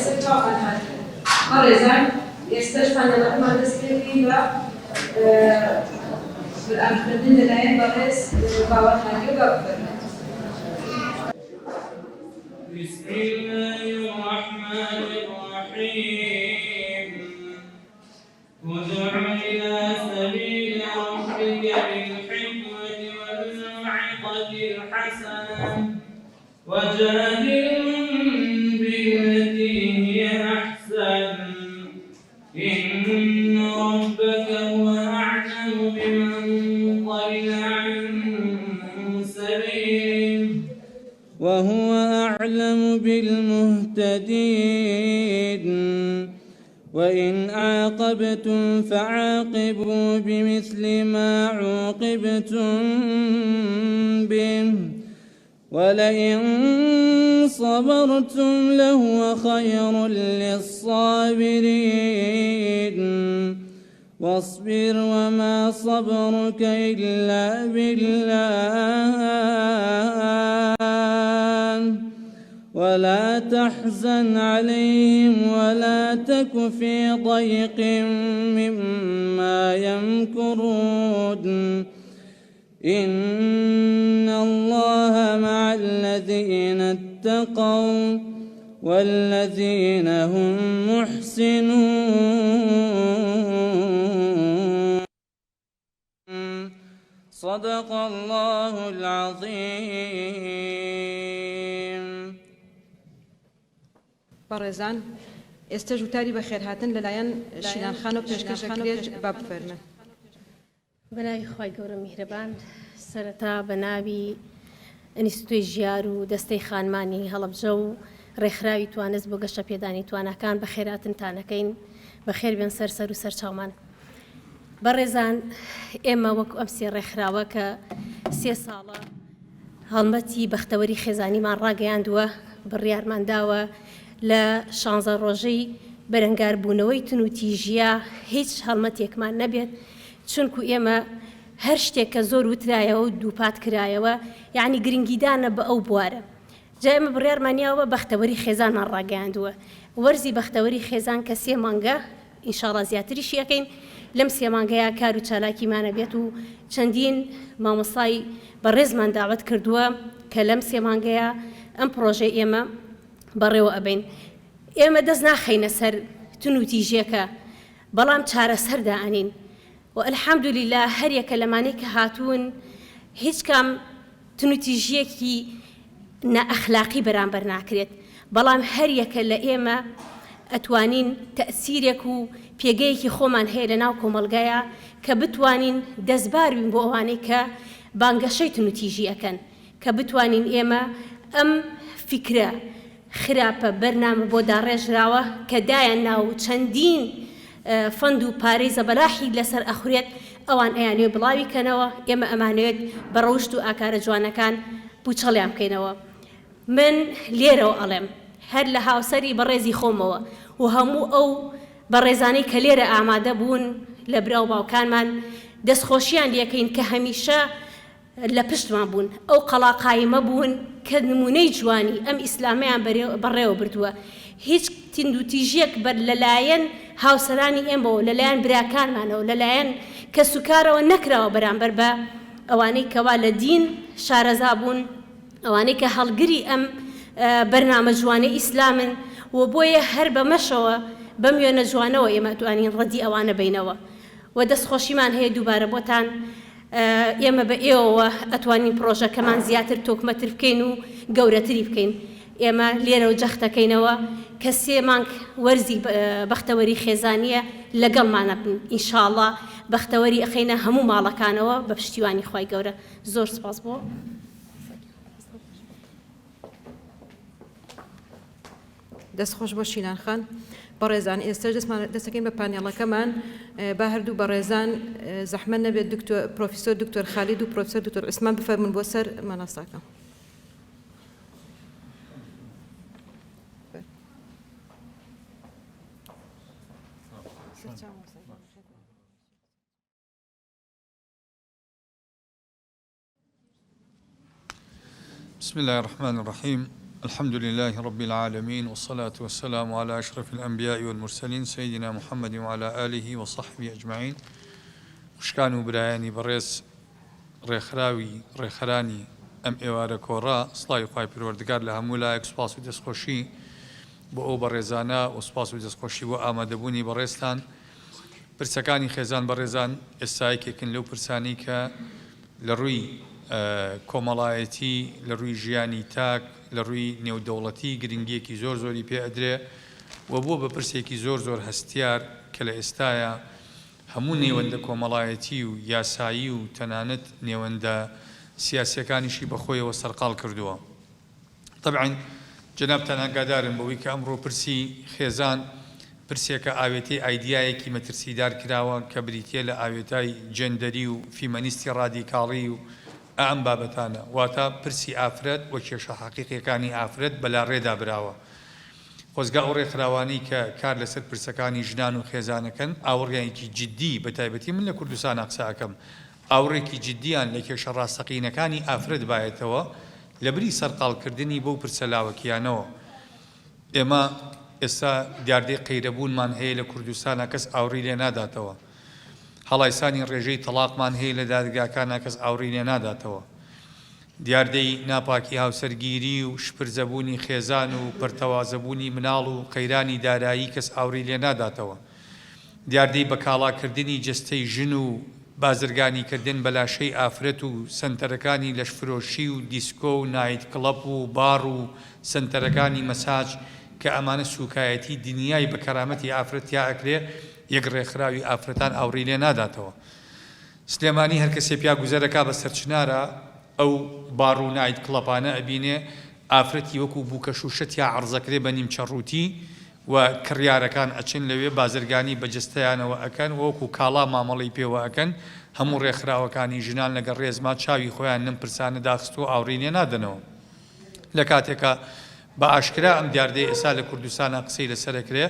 يصير توقع هذا مرزان يستشفى لما تسكيني بالأمكنة لين بريس باور هذه وبابر. بسم الله الرحمن الرحيم ادع إلى سبيل ربك بالحكمة والموعظة الحسنة وجادلهم بالتي هي أحسن إن ربك هو أعلم بمن ضل عن سبيله وهو أعلم بالمهتدين وإن عاقبتم فعاقبوا بمثل ما عوقبتم به ولئن صبرتم لهو خير للصابرين واصبر وما صبرك إلا بالله ولا تحزن عليهم ولا تك في ضيق مما يمكرون إن الله مع الذين اتقوا والذين هم محسنون صدق الله العظيم. بارزان استجوتاري بخير هاتن للاين شيلان خانو بيشكش كريج باب فرمن بناوی خۆی گەورە میهرەبان سەرەتا بەناوی ئینستیتوی ژیار و دەستەی خانمانی هەڵەبجە و ڕێکخراوی توانست بۆ گەشە پێدانی توانەکان بە خێراتنتانەکەین بە خێر بێن سەر و سەرچاومان بەڕێزان ئێمە وەکو ئەم سێ ڕێکخراوە کە 3 ساڵە هەڵمەتی بەختەوەری خێزانیمان ڕاگەیاندووە بڕیارمان داوە لە 16 ڕۆژەی بەرەنگار بوونەوەی تونوتیژیە هیچ هەڵمەتێکمان نەبێت چونکو ئێمە هەر شتێک کە زۆر وترایەوە و دووپات کرایەوە یعنی گرنگیدانە بە ئەو بوارە جا ئێمە بڕیارمانیاوە بەختەوەری خێزانمان ڕاگەیاندووە وەرزی بەختەوەری خێزان کە 3 مانگە ئینشاڵڵا زیاتریشی یەکەین لەم 3 مانگەیە کار و چالاکیمانە بێت و چەندین مامۆستای بەڕێزمان داوەت کردووە کە لەم 3 مانگەیە ئەم پرۆژەی ئێمە بەڕێوە ئەبین ئێمە دەست ناخەینە سەر تونوتیژیەکە بەڵام چارەسەر دائەنین والحەمدولله هەر یەکە لەمانەی کە هاتوون هیچ کام تونوتیژیەکی نائەخلاقی بەرامبەر ناکرێت بەڵام هەر یەکە لە ئێمە ئەتوانین تەئسیرێک و پێگەیەکی خۆمان هەیە لە ناو کۆمەلگایە کە بتوانین دەستبار بین بۆ ئەوانەی کە بانگەشەی تونوتیژیەکەن کە بتوانین ئێمە ئەم فکرە خراپە بەرنامە بۆ داڕێژراوە کە دایان ناو چەندین فەند و پارەی زەبەلاحی لەسەر ئەخورێت ئەوان ئەیانوێ بڵاوی کەنەوە ئێمە ئەمانەوێت بە ڕەوشت و ئاکارە جوانەکان بوچەڵیان بکەینەوە من لێرەوە ئەڵێم هەر لە هاوسەری بەڕێزی خۆمەوە و هەموو ئەو بەڕێزانەی کە لێرە ئامادە بوون لە براو باوکانمان دەستخۆشیان لەکەین کە هەمیشە لە پشتمان بوون ئەو قەڵاقایمە بوون کە نمونەی جوانی ئەم ئیسلامیان بەڕێوە بردووە هیچ تیندوتیژیەک بەر لەلایەن هاوسەرانی ئێمەوە لەلایەن براکانمانەوە لەلایەن کە سوکارەوە نەکراوە بەرامبەر بە ئەوانەی کەوا لە دین شارەزا بوون ئەوانەی کە هەڵگری ئەم بەرنامە جوانەی ئیسلامن و بۆیە هەر بەمەشەوە بەم وێنە جوانەوە ئێمە توانین ڕەدی ئەوانە بینەوە و دەستخۆشیمان هەیە دووبارە بۆتان ئێمە بە ئێوەوە ئەتوانین پرۆژەکەمان زیاتر تۆکمەتر بکەین و گەورەتری بکەین ئێمە لێرە و جەختەکەینەوە کە 3 مانگ وەرزی بەختەوەری خێزانیە لەگەڵمانە بن ئینشاءڵڵا بەختەوەری ئەخەینە هەموو ماڵەکانەوە بە پشتیوانی خوای گەورە زۆر سپاس بۆ دەستخۆش بۆ شیلان خان بەڕێزان ئێستا دەستەکەین بە پانێڵەکەمان با هەردوو بەڕێزان زەحمەت نەبێت پرۆفیسۆر دکتۆر خالید و پرۆفیسۆر دکتۆر عوسمان بفەرمون بۆ سەر مەناساکە بسم الله الرحمن الرحيم الحمد لله رب العالمين والصلاة والسلام على أشرف الأنبياء والمرسلين سيدنا محمد وعلى آله وصحبه أجمعين. وشكانوا براياني بريس ڕێکخراوی ئەم ئێوارە کۆڕا سڵاوی خوای پروەردگار لە هەموو لایەک سوپاس و دەستخۆشی بۆ ئەو بەڕێزانە و سوپاس و دەستخۆشی بۆ ئامادەبوونی بەڕێستان. پرسەکانی خێزان بەڕێزان ئێستایەکێکن لەو پرسانی کە لە ڕووی کۆمەڵایەتی، لە ڕووی ژیانی تاک، لە ڕووی نێودەوڵەتی گرنگیەکی زۆر زۆری پێ ئەدرێ و بۆ بە پرسێکی زۆر زۆر هەستیار کە لە ئێستایە هەموو نێوەندە کۆمەڵایەتی و یاسایی و تەنانەت نێوەندە سیاسیەکانیشی بەخۆیەوە سەرقاڵ کردووە. طبعاً جەنابتان ئاگادارن بەوەی کە ئەمڕۆ پرسی خێزان پرسێکە ئاوێتەی ئایدیایەکی مەترسیدار کراوە کە بریتیە لە ئاوێتای جەندەری و فیمەنیستی ڕادیکاڵی و ئەم بابەتانە، واتە پرسی ئافرەت و کێشە حەقیقیەکانی ئافرەت بەلا ڕێدا براوە. خۆزگا ئەو ڕێکخراوانی کە کار لەسەر پرسەکانی ژنان و خێزانەکەن ئاوڕێیانێکی جددی بە تایبەتی من لە کوردستان قساکەم ئاوڕێکی جددیان لە کێشە ڕاستەقینەکانی ئافرەت بایەتەوە لە بری سەرقاڵکردنی بەو پرسەلاوەکیانەوە. ئێمە ئێستا دیاردەی قەیرەبوونمان هەیە لە کوردستانە کەس ئاوڕی لێ ناداتەوە. هەڵایسانی ڕێژەی تەلاقمان هەیە لە دادگاکانە کەس ئاوڕی لێ ناداتەوە. دیاردەی ناپاکی هاوسەرگیری و شپرزەبوونی خێزان و پەرتەوازەبوونی مناڵ و قەیرانی دارایی کەس ئاوری لێ ناداتەوە. دیاردەی بەکاڵاکردنی جەستەی ژن و بازرگانیکردن بەلاشەی ئافرەت و سنتەرەکانی لەشفرۆشی و دیسکۆ و نایت کڵەپ و باڕ و سنتەرەکانی مەساج کە ئەمانە سوکایەتی دنیای بە کەرامەتی ئافرەتیا ئەکرێ یەک ڕێکخراوی ئافرەتان ئاوری لێ ناداتەوە. سلێمانی هەر کەسێ پیا گوزەرەکە بە سەرچنارە ئەو باڕ و نایت کڵەپانە ئەبینێ ئافرەتی وەکو بووکەش و شەتیا عەرزەکرێ بە نیمچەڕووتی و کڕیارەکان ئەچن لەوێ بازرگانی بەجستەیانەوە ئەکەن وەکو کاڵا مامەڵی پێوە ئەکەن. هەموو ڕێکخراوەکانی ژنان لەگەڵ ڕێزما چاوی خۆیان نم پرسانە داخستۆ ئاوڕی لێ نادەنەوە. لە کاتێکە بە ئاشکرا ئەم دیاردەی ئێستا لە کوردستانە قسەی لەسەرەکرێ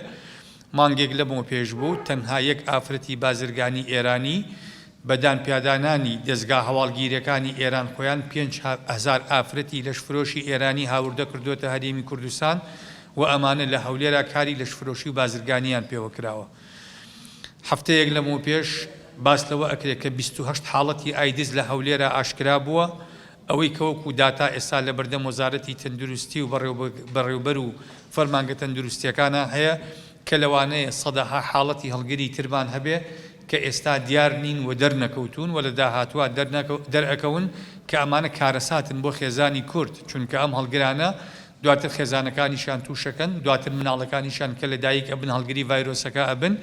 مانگێک لەبەوە پێش بوو تەنها یەک ئافرەتی بازرگانی ئێرانی بەدان پیادانانی دەستگا هەواڵگیریەکانی ئێران خۆیان 5,000 ئافرەتی لەشفرۆشی ئێرانی هاوردە کردوتە هەرێمی کوردستان و ئەمانە لە هەولێرا کاری لەشفرۆشی و بازرگانیان پێوە کراوە. هەفتەیەک لەمەوە پێش باس لەوە ئەکرێت کە 28 حاڵەتی ئایدز لە هەولێرا ئاشکرا بووە، ئەوەی کەوەکو داتا ئێستا لە بەردەم وەزارەتی تەندروستی و بەڕێوەبەر و فەرمانگە تەندروستیەکانە هەیە کە لەوانەیە سەدەها حاڵەتی هەڵگری ترمان هەبێ کە ئێستا دیار نین و دەرنەکەوتون و لە داهاتوە دەرئەکەون کە ئەمانە کارەساتن بۆ خێزانی کورد، چونکە ئەم هەڵگرانە دواتر خێزانەکانیشان تووشەکەن، دواتر مناڵەکانیشان کە لە دایک ئەبن هەڵگری ڤایرۆسەکە ئەبن،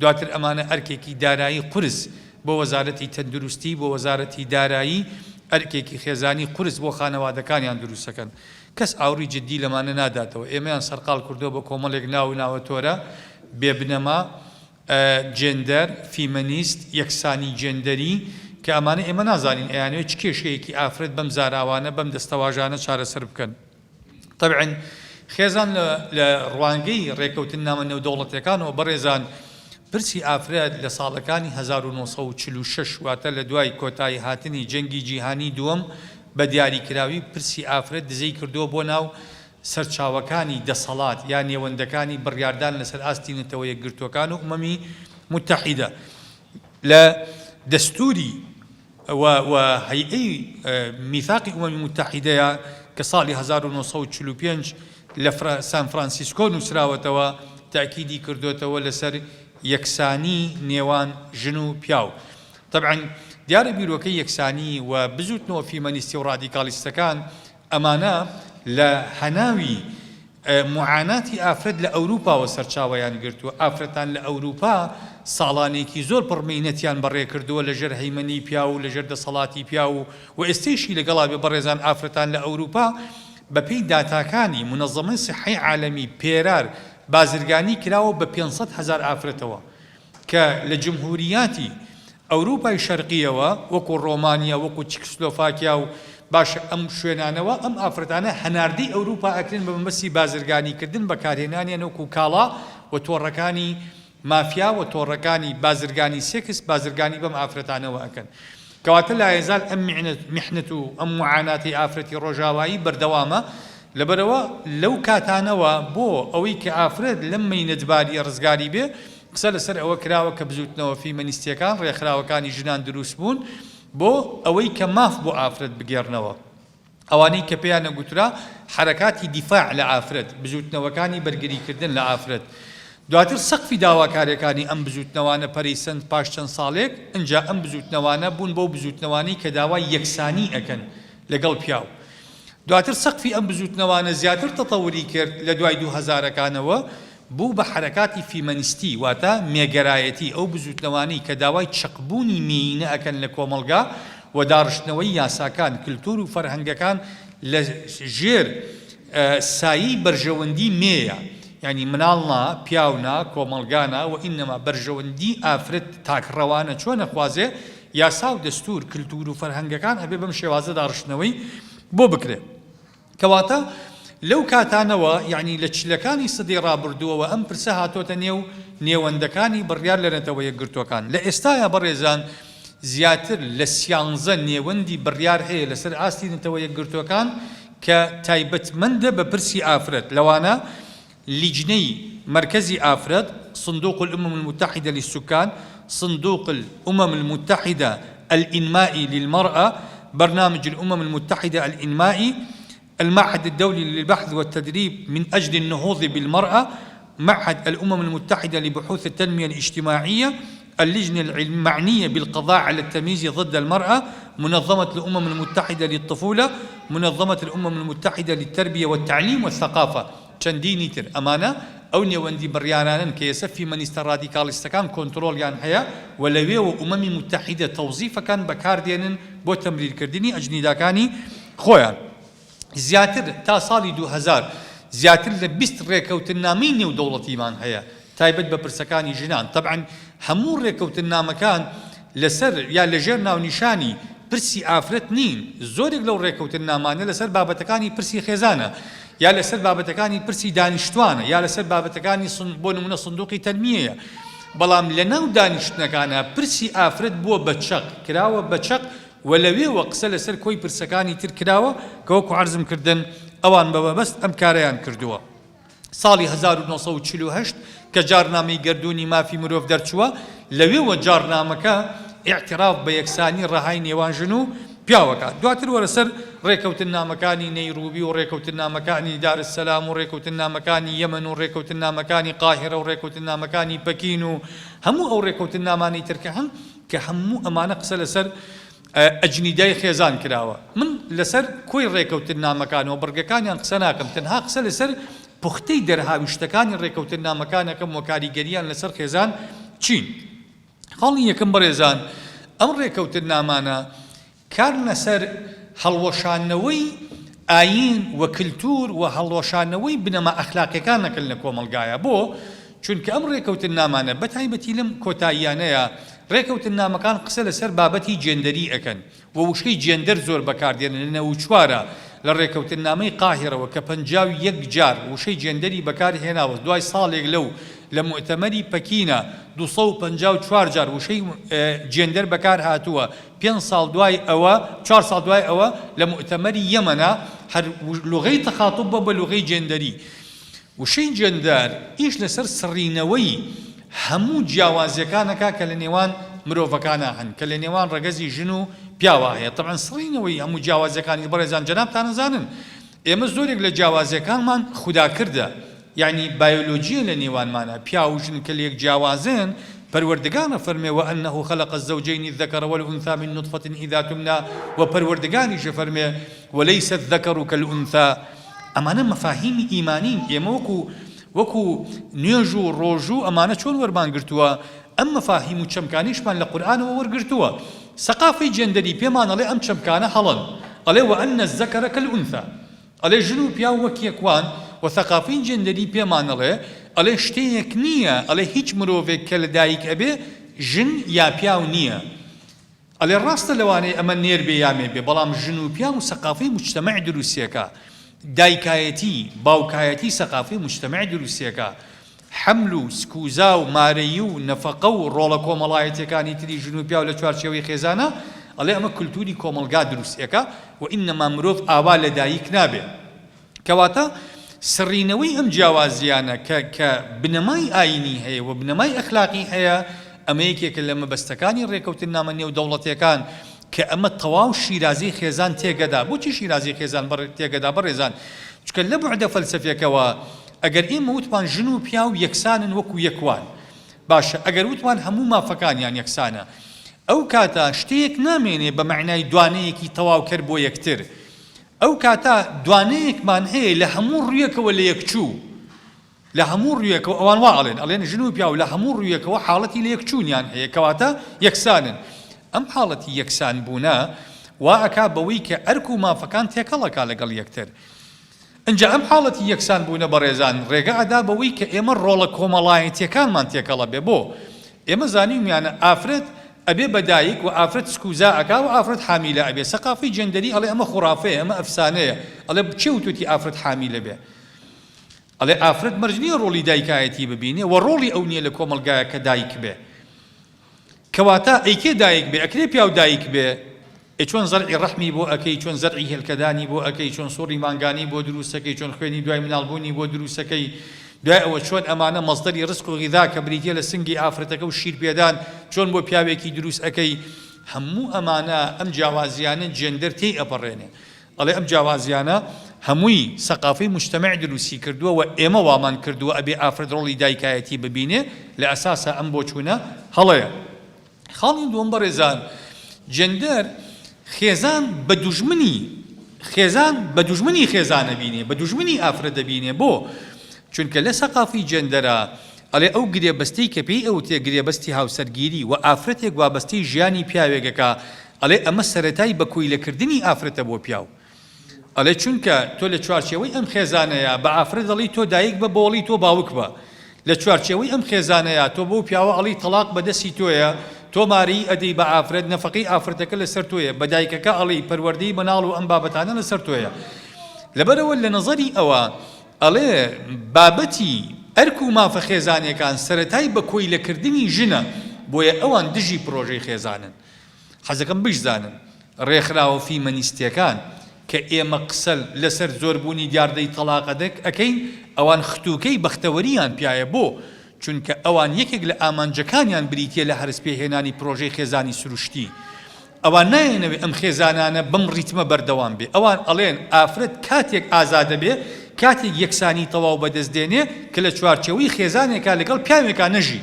دواتر ئەمانە ئەرکێکی دارایی قورس بۆ وەزارەتی تەندروستی بۆ وەزارەتی دارایی ئەرکێکی خێزانی قورس بۆ خانەوادەکانیان دروستەکەن. کەس ئاوری جددی لەمانە ناداتەوە. ئێمەیان سەرقاڵ کردو بە کۆمەڵێک ناوە تۆرە بێبنەما جێندەر فیمەنیست یەکسانی جێندەری کە ئەمانە ئێمە نازانین ئەیانوێت چ کێشەیەکی ئافرەت بەم زاراوانە بەم دەستەواژانە چارەسەر بکەن. طبعاً خێزان لە ڕوانگەی ڕێکەوتن نامە نێودەوڵەتیەکانەوە بەڕێزان پرسی ئافرەت لە ساڵەکانی 1946 واتە لە دوای کۆتایی هاتنی جەنگی جیهانی دووەم بە دیاریکراوی پرسی ئافرەت دزەی کردووە بۆ ناو سەرچاوەکانی دەسەڵات یان نێوەندەکانی بڕیاردان لەسەر ئاستی نەتەوە یەکگرتوەکان و ئومەمی متحیدە. لە دەستوری و هەیئەی میثاقی ئومەمی متحیدەیە کە ساڵی 1945 لە سان فرانسیسکۆ نووسراوەتەوە تاکیدی کردوێتەوە لەسەر یەکسانی نێوان ژن و پیاو. طبعاً دیارە بیرۆکەی یەکسانی و بزوتنەوە فیمەنیستی و ڕادیکالیستەکان ئەمانە لە هەناوی معاناتی ئافرەت لە ئەوروپاوە سەرچاوەیان گرتووە. ئافرەتان لە ئەوروپا ساڵانێکی زۆر پڕمەینەتیان بەڕێ کردووە لەژێر هەیمەنی پیا و لەژێر دەسەڵاتی پیا و ئێستێشی لەگەڵا بێ بەڕێزان ئافرەتان لە ئەوروپا بەپێی داتاکانی منەظەمەی سیحەی عالەمی پێرار بازرگانی کراوە بە 500,000 ئافرەتەوە کە لە جمهوریاتی ئەوروپای شەرقیەوە وەکو ڕۆمانیا وەکو چکسلۆڤاکیا و باش ئەم شوێنانەوە ئەم ئافرەتانە هەناردی ئەوروپا ئەکرێن بە مەبەستی بازرگانیکردن بەکارهێنانیان وەکو کاڵا و تۆڕەکانی مافیا و تۆڕەکانی بازرگانی سێکس بازرگانی بەم ئافرەتانەوە ئەکەن. کەواتە لا یەزال ئەم میحنەت و ئەم معاناتی ئافرەتی ڕۆژاوایی بەردەوامە لەبەرەوە لەو کاتانەوە بۆ ئەوەی کە ئافرەت لەم مەینەتباری ڕزگاری بێ قسە لەسەر ئەوە کراوە کە بزوتنەوە فیمەنیستیەکان ڕێکخراوەکانی ژنان دروست بوون بۆ ئەوەی کە ماف بۆ ئافرەت بگێڕنەوە ئەوانەی کە پێیان نەگوترا حرەکاتی دیفاع لە ئافرەت بزوتنەوەکانی بەرگریکردن لە ئافرەت دواتر سەقفی داواکاریەکانی ئەم بزوتنەوانە پەرەیسەند پاش چەند ساڵێک ئەنجا ئەم بزوتنەوانە بوون بۆ بزوتنەوانەی کە داوای یەکسانی ئەکەن لەگەڵ پیاو دواتر سەقفی ئەم بزوتنەوانە زیاتر تەتەوری کرد لە دوای 2000ەکانەوە بوو بە حرەکاتی فیمەنیستی واتە مێگەرایەتی ئەو بزوتنەوانەی کە داوای چەقبوونی مێینە ئەکەن لە کۆمەڵگا و داڕشتنەوەی یاساکان کلتور و فەرهەنگەکان لە ژێر سایی بەرژەوەندی مێیە یعنی مناڵنا پیاونا کۆمەڵگانە و ئینەما بەرژەوەندی ئافرەت تاکڕەوانە چۆن نەخوازێ یاسا و دەستور کلتور و فەرهەنگەکان هەبێ بەم شێوازە داڕشتنەوەی بۆ بکرێ کەواتە لەو کاتانەوە یعنی لە چلەکانی سەدەی ڕابردووەوە ئەم پرسە هاتۆتە نێو نێوەندەکانی بڕیار لە نەتەوە یەکگرتوەکان لە ئێستایا بەڕێزان زیاتر لە 11 نێوەندی بڕیار هەیە لەسەر ئاستی نەتەوە یەکگرتوەکان کە تایبەتمەندە بە پرسی ئافرەت لەوانە لجنەی مركزي آفرد صندوق الأمم المتحدة للسكان صندوق الأمم المتحدة الإنمائي للمرأة برنامج الأمم المتحدة الإنمائي المعهد الدولي للبحث والتدريب من أجل النهوض بالمرأة معهد الأمم المتحدة لبحوث التنمية الاجتماعية اللجنة المعنية بالقضاء على التمييز ضد المرأة منظمة الأمم المتحدة للطفولة منظمة الأمم المتحدة للتربية والتعليم والثقافة چەندینی تر ئەمانە ئەو نێوەندی بڕیارانن کە ئێستا فیمەنیستە ڕادیکاڵیستەکان کۆنتڕۆڵیان هەیە و لەوێوە ئومەمی متحیدە تەوزیفەکان بەکاردێنن بۆ تەمریرکردنی ئەجنیداکانی خۆیان زیاتر تا ساڵی 2000 زیاتر لە 20 ڕێکەوتنامەی نێودەوڵەتیمان هەیە تایبەت بە پرسەکانی ژنان طبعا هەموو ڕێکەوتنامەکان لەسەر یا لەژێر ناونیشانی پرسی ئافرەت نین زۆرێک لەو ڕێکەوتنامانە لەسەر بابەتەکانی پرسی خێزانە یا لەسەر بابەتەکانی پرسی دانیشتوانە یا لەسەر بابەتەکانی بۆ نمونە سندوقی تەنمیەیە بەڵام لەناو دانیشتنەکانە پرسی ئافرەت بووە بەچەق کراوە بەچەق و لەوێوە قسە لەسەر کۆی پرسەکانی تر کراوە کە وەکو عەرزم کردن ئەوان بەبەست ئەم کارەیان کردووە ساڵی 1948 کە جارنامەی گەردوونی مافی مرۆڤ دەرچووە لەوێوە جارنامەکە ئیعتراف بە یەکسانی ڕەهای نێوان ژن و پیاوەکە دواتر وەرەسەر ڕێکەوتنامەکانی نەیروبی و ڕێکەوتنامەکانی دارسەلام و ڕێکەوتنامەکانی یەمەن و ڕێکەوتنامەکانی قاهرە و ڕێکەوتنامەکانی پەکین و هەموو ئەو ڕێکەوتنامانی ترکە هەن کە هەموو ئەمانە قسە لەسەر ئەجنیدای خێزان کراوە من لەسەر کۆی ڕێکەوتنامەکانەوە بڕگەکانیان قسە ناکەم تەنها قسە لەسەر پوختەی دەرهاویشتەکانی ڕێکەوتنامەکانەکەم و کاریگەریان لەسەر خێزان چین خاڵی یەکەم بەڕێزان ئەم ڕێکەوتنامانە کار لەسەر هەڵوەشانەوەی ئاین و کلتور و هەڵوەشانەوەی بنەما ئەخلاقیەکان نەکەن لە کۆمەلگایە بۆ چونکە ئەم ڕێکەوتنامانە بەتایبەتی لەم کۆتاییانەیە ڕێکەوتنامەکان قسە لەسەر بابەتی جێندەری ئەکەن و وشەی جێندەر زۆر بەکاردێنن لە نەوە چوارە لە ڕێکەوتنامەی قاهرەوە کە 51 جار وشەی جێندەری بەکارهێناوە دوای ساڵێک لەو لە مؤتەمەری پەکینە 254 جار وشەی جێندەر بەکار هاتووە 5 ساڵ دوای ئەوە 4 ساڵ دوای ئەوە لە مؤتەمەری یەمەنە هەر لوغەی تەخاتوب بە لوغەی جێندەری وشەی جێندەر ئیش لەسەر سڕینەوەی هەموو جیاوازیەکانەکە کە لە نێوان مرۆڤەکانە هەن کە لە نێوان ڕەگەزی ژن و پیاوە هەیە طبعا سڕینەوەی هەموو جیاوازیەکانی بەڕێزان جەنابتان نەزانن ئێمە زۆرێک لە جیاوازیەکانمان خوداکردە يعني بيولوجيا لنيوانمانا بياو ژن کە لێک جیاوازن پەروەردگارە فەرمێ وأنه خلق الزوجين الذكر والأنثى من نطفة إذا تمنى وپەروەردگاریش فەرمێ وليس الذكر كالأنثى ئەمانە مەفاهیمی ئیمانین ئێمە وەکو نوێژ و ڕۆژ و ئەمانە چۆن وەرمان گرتووە ئەم مەفاهیم و چەمکانیشمان لە قورئانەوە وەرگرتووە سەقافەی جێندەری پێمان ئەڵێ ئەم چەمکانە هەڵن ئەڵێ وأن الذكر كالأنثى ئەڵێ ژن و پیا وەک یەکوان وثقافين جندري بيمان الله الله شتيك نية الله هيج مروفك كالدايك أبي جن يا بياو نية الله الراست لواني أما نير بيامي بي بلام جنو بياو ثقافي مجتمع دروسيكا دايكايتي باوكايتي ثقافي مجتمع دروسيكا حملو سكوزاو ماريو نفقو رولا كومالايتي كاني تري جنو بياو لچوارچوي خزانة الله أما كلتوري كومالغا دروسيكا وإنما مروف آوال دايك نابي کەواتە سڕینەوەی ئەم جیاوازیانە کە بنەمای ئاینی هەیە و بنەمای ئەخلاقی هەیە ئەمە یەکێکە لە مەبەستەکانی ڕێکەوتن نامە نێو دەوڵەتیەکان کە ئەمە تەواو شیرازی خێزان تێگەدا. بۆچی شیرازی خێزان تێگەدا بەڕێزان؟ چکە لە بوعدە فەلسەفیەکەوە ئەگەر ئێمە وتمان ژن و پیا و یەکسانن وەکو یەکوان، باشە ئەگەر وتمان هەموو مافەکانیان یەکسانە، ئەو کاتە شتێک نامێنێ بە معنای دوانەیەکی تەواو کرد بۆ یەکتر. ئەو کاتە دوانەیەکمان هەیە لە هەموو ڕوویەکەوە لە یەکچوو، لە هەموو ڕوویەکەوە ئەوان واڵێن ئەڵێن ژن و پیا و لە هەموو ڕوویەکەوە حاڵەتی لە یەکچوونیان هەیە، کەواتە یەکسانن. ئەم حاڵەتی یەکسان بوونە وا ئەکا بەوەی کە ئەرک و مافەکان تێکەڵەکا لەگەڵ یەکتر. ئەنجا ئەم حاڵەتی یەکسان بوونە بەڕێزان ڕێگە ئەدا بەوەی کە ئێمە ڕۆڵە کۆمەڵایەتیەکانمان تێکەڵە بێ. بۆ ئێمە زانیمیانە ئافرەت ئەبێ بەدایک و ئافرەت سکوزا ئەکا و ئافرەت حامیلە ئەبێ. سەقافەی جەندەری ئەڵێ ئەمە خوڕافەیە، ئەمە ئەفسانەیە، ئەڵێ چێ وتوتی ئافرەت حامیلە بێ؟ ئەڵێ ئافرەت مەرج نییە ڕۆڵی دایکایەتی ببینێ و ڕۆڵی ئەو نییە لە کۆمەلگایە کە دایک بێ. کەواتە ئەیکێ دایک بێ؟ ئەکرێ پیا و دایک بێ. چۆن زەرعی ڕەحمی بۆ ئەەکەی، چۆن زەرعی هێلکەدانی بۆ ئەەکەی، چۆن سۆڕی مانگانی بۆ دروستەکەی، چۆن خوێنی دوای مناڵبوونی بۆ دروستەکەی، دوای ئەوە چۆن ئەمانە مەزدەری ڕزق و غیذا کە بریتە لە سنگی ئافرەتەکە و شیر پێدان چۆن بۆ پیاوێکی دروست ئەەکەی. هەموو ئەمانە ئەم جیاوازیانە جێندەر تێی ئەپەڕێنێ. ئەڵێ ئەم جیاوازیانە هەمووی سەقافەی مجتەمەع دروستی کردووە و ئێمە وامان کردووە ئەبێ ئافرەت ڕۆڵی دایکایەتی ببینێ. لە ئەساسە ئەم بۆچوونە هەڵەیە. خاڵی دووەم بەڕێزان، جێندەر خێزان بە دوژمنی خێزانە بینێ، بە دوژمنی ئافرەت دەبینێ. بۆ چونکە لە سەقافی جێندەرە ئەڵێ ئەو گرێبەستەی کە پێی ئەو تێ گرێبەستی هاوسەرگیری و ئافرەتێک وابەستەی ژیانی پیاوێکەکە، ئەڵێ ئەمە سەرەتای بە کۆیلەکردنی ئافرەتە بۆ پیاو. ئەڵێ چونکە تۆ لە چوارچێوەی ئەم خێزانەیە بە ئافرەت دەڵی تۆ دایک بە بۆڵی تۆ باوک بە، لە چوارچێوەی ئەم خێزانەیە تۆ بۆ پیاوە ئەڵی تەلاق بەدەستی تۆیە، تۆ ماری ئەدەی بە ئافرەت، نەفەقەی ئافرەتەکە لەسەر تۆیە، بە دایکەکە ئەڵی پەروەردەی مەناڵ و ئەم بابەتانە لەسەر تۆیە. لەبەرەوە لە نەزەری ئەوە ئەڵێ بابەتی ئەرک و مافە خێزانەکان سەرەتای بە کۆیلەکردنی ژنە، بۆیە ئەوان دژی پرۆژەی خێزانن. حەزەکەم بشزانن ڕێکخراوە فیمەنیستیەکان کە ئێمە قسە لەسەر زۆربوونی دیاردەی تەلاقە ئەکەین، ئەوان ختووکەی بەختەوەریان پیایە. بۆ چونکە ئەوان یەکێک لە ئامانجەکانیان بریتە لە هەرس پێهێنانی پرۆژەی خێزانی سروشتی. ئەوان نایەنەوێ ئەم خێزانانە بەم ڕیتمە بەردەوام بێ. ئەوان ئەڵێن ئافرەت کاتێک ئازادە بێ، کاتێک یەکسانی تەواو بەدەستدێنێ کە لە چوارچێوەی خێزانێکا لەگەڵ پیاوێکا نەژی.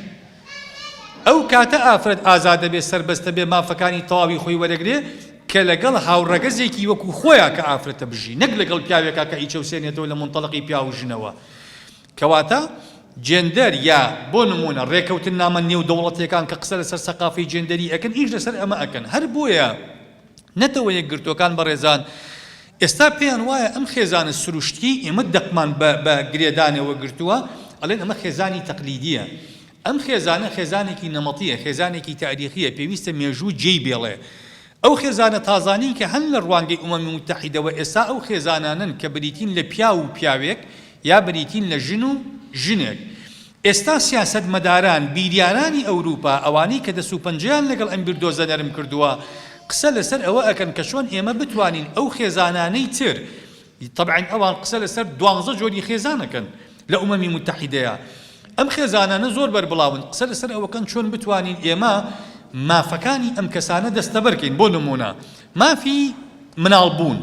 ئەو کاتە ئافرەت ئازادە بێ، سربەستە بێ، مافەکانی تەواوی خۆی وەرەگرێ کە لەگەڵ هاوڕەگەزێکی وەکو خۆیان کە ئافرەتە بژی، نەک لەگەڵ پیاوێکا کە ئیچەوسێنێتەوە لە منتەڵقی پیا و ژنەوە. کەواتە جێندەر یا بۆ نمونە ڕێکەوتن نامە نێو دەوڵەتیەکان کە قسە لەسەر سەقافەی جێندەری ئەکەن، ئیش لەسەر ئەمە ئەکەن. هەر بۆیە نەتەوە یەکگرتوەکان بەڕێزان ئێستا پێیان وایە ئەم خێزانە سروشتی ئێمە دەقمان بە گرێدانەوە گرتووە، ئەڵێن ئەمە خێزانی تەقلیدیە. ئەم خێزانە خێزانێکی نەمەتیە، خێزانێکی تاریخیە، پێویستە مێژوو جێی بێڵێ. ئەو خێزانە تازانی کە هەن لە ڕوانگەی ئومەمی متحیدەوە ئێستا ئەو خێزانانن کە بریتین لە پیا و پیاوێک یا بریتین لە ژن و ژنێک. ئێستا سیاسەتمەداران بیریانانی ئەوروپا ئەوانەی کە دەست و پەنجەیان لەگەڵ ئەم بیردۆزە نەرم کردووە قسە لەسەر ئەوە ئەکەن کە چۆن ئێمە بتوانین ئەو خێزانانەی تر، طبعاً ئەوان قسە لەسەر 12 جۆری خێزانەکەن لە ئومەمی متحیدەیە. ئەم خێزانانە زۆر بەربڵاون، قسە لەسەر ئەوەکەن چۆن بتوانین ئێمە مافەکانی ئەم کەسانە دەستەبەرکەین. بۆ نمونە مافی مناڵبوون،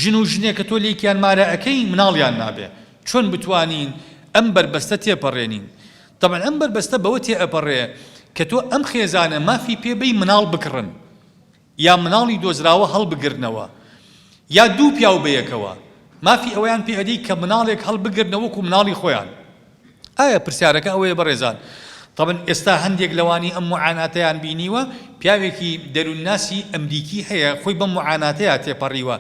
ژن و ژنێکە تۆ لێکیان مارە ئەەکەی مناڵیان نابێ، چۆن بتوانین ئەم بربەستە تێپەڕێنین؟ طبعاً ئەم بربەستە بەوە تێئەپەڕێ کە تۆ ئەم خێزانە مافی پێبەی مناڵ بکڕن، یا مناڵی دۆزراوە هەڵبگرنەوە، یا دوو پیاو بەیەکەوە، مافی ئەوەیان پێ ئەدەی کە مناڵێک هەڵبگرنەوەکو مناڵی خۆیان. ئایا پرسیارەکە ئەوەیە بەڕێزان؟ طبعاً ئێستا هەندێک لەوانی ئەم معاناتەیان بینیوە، پیاوێکی دەروونناسی ئەمریکی هەیە خۆی بەم معاناتەیە تێپەڕیوە،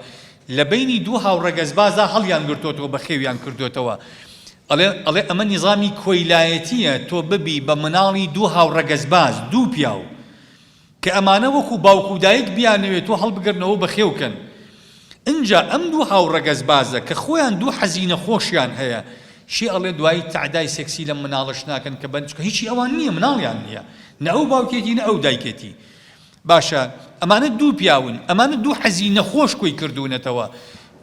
لە بینی دوو هاوڕەگەزبازە هەڵیان گرتوتەوە، بە خێویان کردوتەوە. ئەڵێ ئەمە نیزامی کۆیلایەتیە، تۆ ببی بە مناڵی دوو هاوڕەگەزباز، دوو پیاو کە ئەمانە وەکو باوکو و دایک بیانەوێت تۆ هەڵبگرنەوە بەخێوکەن. اینجا ئەم دوو هاوڕەگەزبازە کە خۆیان دوو حەزینە خۆشیان هەیە، شی ئەڵێ دوایی تعدای سێکسی لە مناڵش ناکەن کە بەنچکە هیچی ئەوان نییە، مناڵیان نییە، نە ئەو باوکێتی نە ئەو دایکێتی. باشە ئەمانە دوو پیاون، ئەمانە دوو حەزینە خۆش کۆی کردوونەتەوە.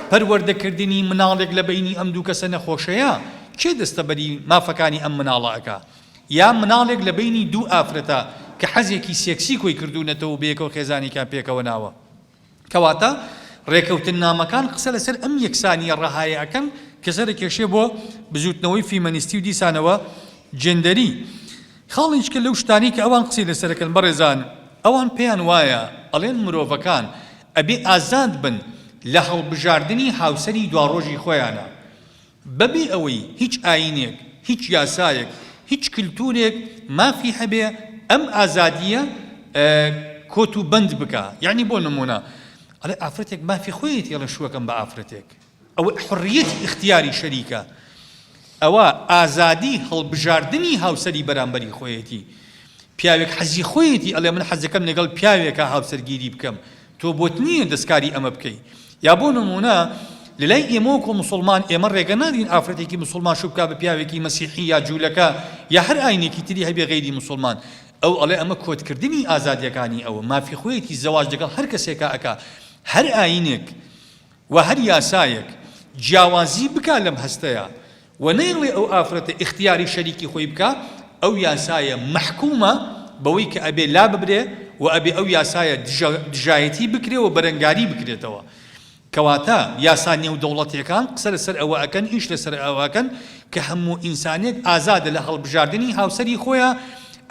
پەروەردەکردنی مناڵێک لە بینی ئەم دوو کەسە نەخۆشەیە کێ دەستەبەری مافەکانی ئەم مناڵەکە یا مناڵێک لە بینی دوو ئافرەتە کە حەزێکی سێکسی کۆی کردوونەتەوە بێکەوە خێزانێکیان پێکەوە ناوە کەواتە ڕێکەوتن نامەکان قسە لەسەر ئەم یەکسانیە ڕەهایەکەن کە سەرکێشێ بۆ بزوتنەوەی فیمەنیستی و دیسانەوە جێندەری خاڵیچکە لەو شتانی کە ئەوان قسەی لەسەرەکەن بەڕێزان ئەوان پێیان وایە ئەڵێن مرۆڤەکان ئەبێ ئازاد بن لە هەڵبژاردننی هاوسەری دواڕۆژی خۆیانە بەبێ ئەوەی هیچ ئاینێک هیچ یاسایەک هیچ کللتورێک مافی هەبێ ئەم ئازادیە کۆت و بند بکە یعنی بۆ نمونە ئەڵێ ئافرەتێک مافی خۆیەتی ئەڵە شوەکەم بە ئافرەتێک ئەوە حڕیەتی اختیاری شەریکە ئەوە ئازادی هەڵبژاردننی هاوسەری بەرامبەری خۆیەتی پیاوێک حەزی خۆیەتی ئەڵێ من حەزەکەم لەگەڵ پیاوێکە هاوسەرگیری بکەم تۆ بۆت نییە دەستکاری ئەمە بکەی یا بۆ نمونە لەلای ئێمەوەکۆ مسلمان ئێمە ڕێگە نادین ئافرەتێکی مسلمان شو بکا بە پیاوێکی مەسیحی یا جوولەکە یا هەر ئاینێکی تری هەبێ غەیری مسلمان ئەو ئەڵێ ئەمە کۆتکردنی ئازادیەکانی ئەوە مافی خۆیەتی زەواج لەگەڵ هەر کەسێکە ئەکا هەر ئاینێک و هەر یاسایەک جیاوازی بکا لەم هەستەیە و نەیڵێ ئەو ئافرەتە اختیاری شەریکی خۆی بکە ئەو یاسایە مەحکومە بەوەی کە ئەبێ لا ببرێ و ئەبێ ئەو یاسایە دژایەتی بکرێ و بەرەنگاری بکرێتەوە کەواتە یاسا نێودەوڵەتیەکان قسە لەسەر ئەوە ئەکەن ئیش لەسەر ئەوەکەن کە هەموو ئینسانێک ئازادە لە هەڵبژاردننی هاوسەری خۆیە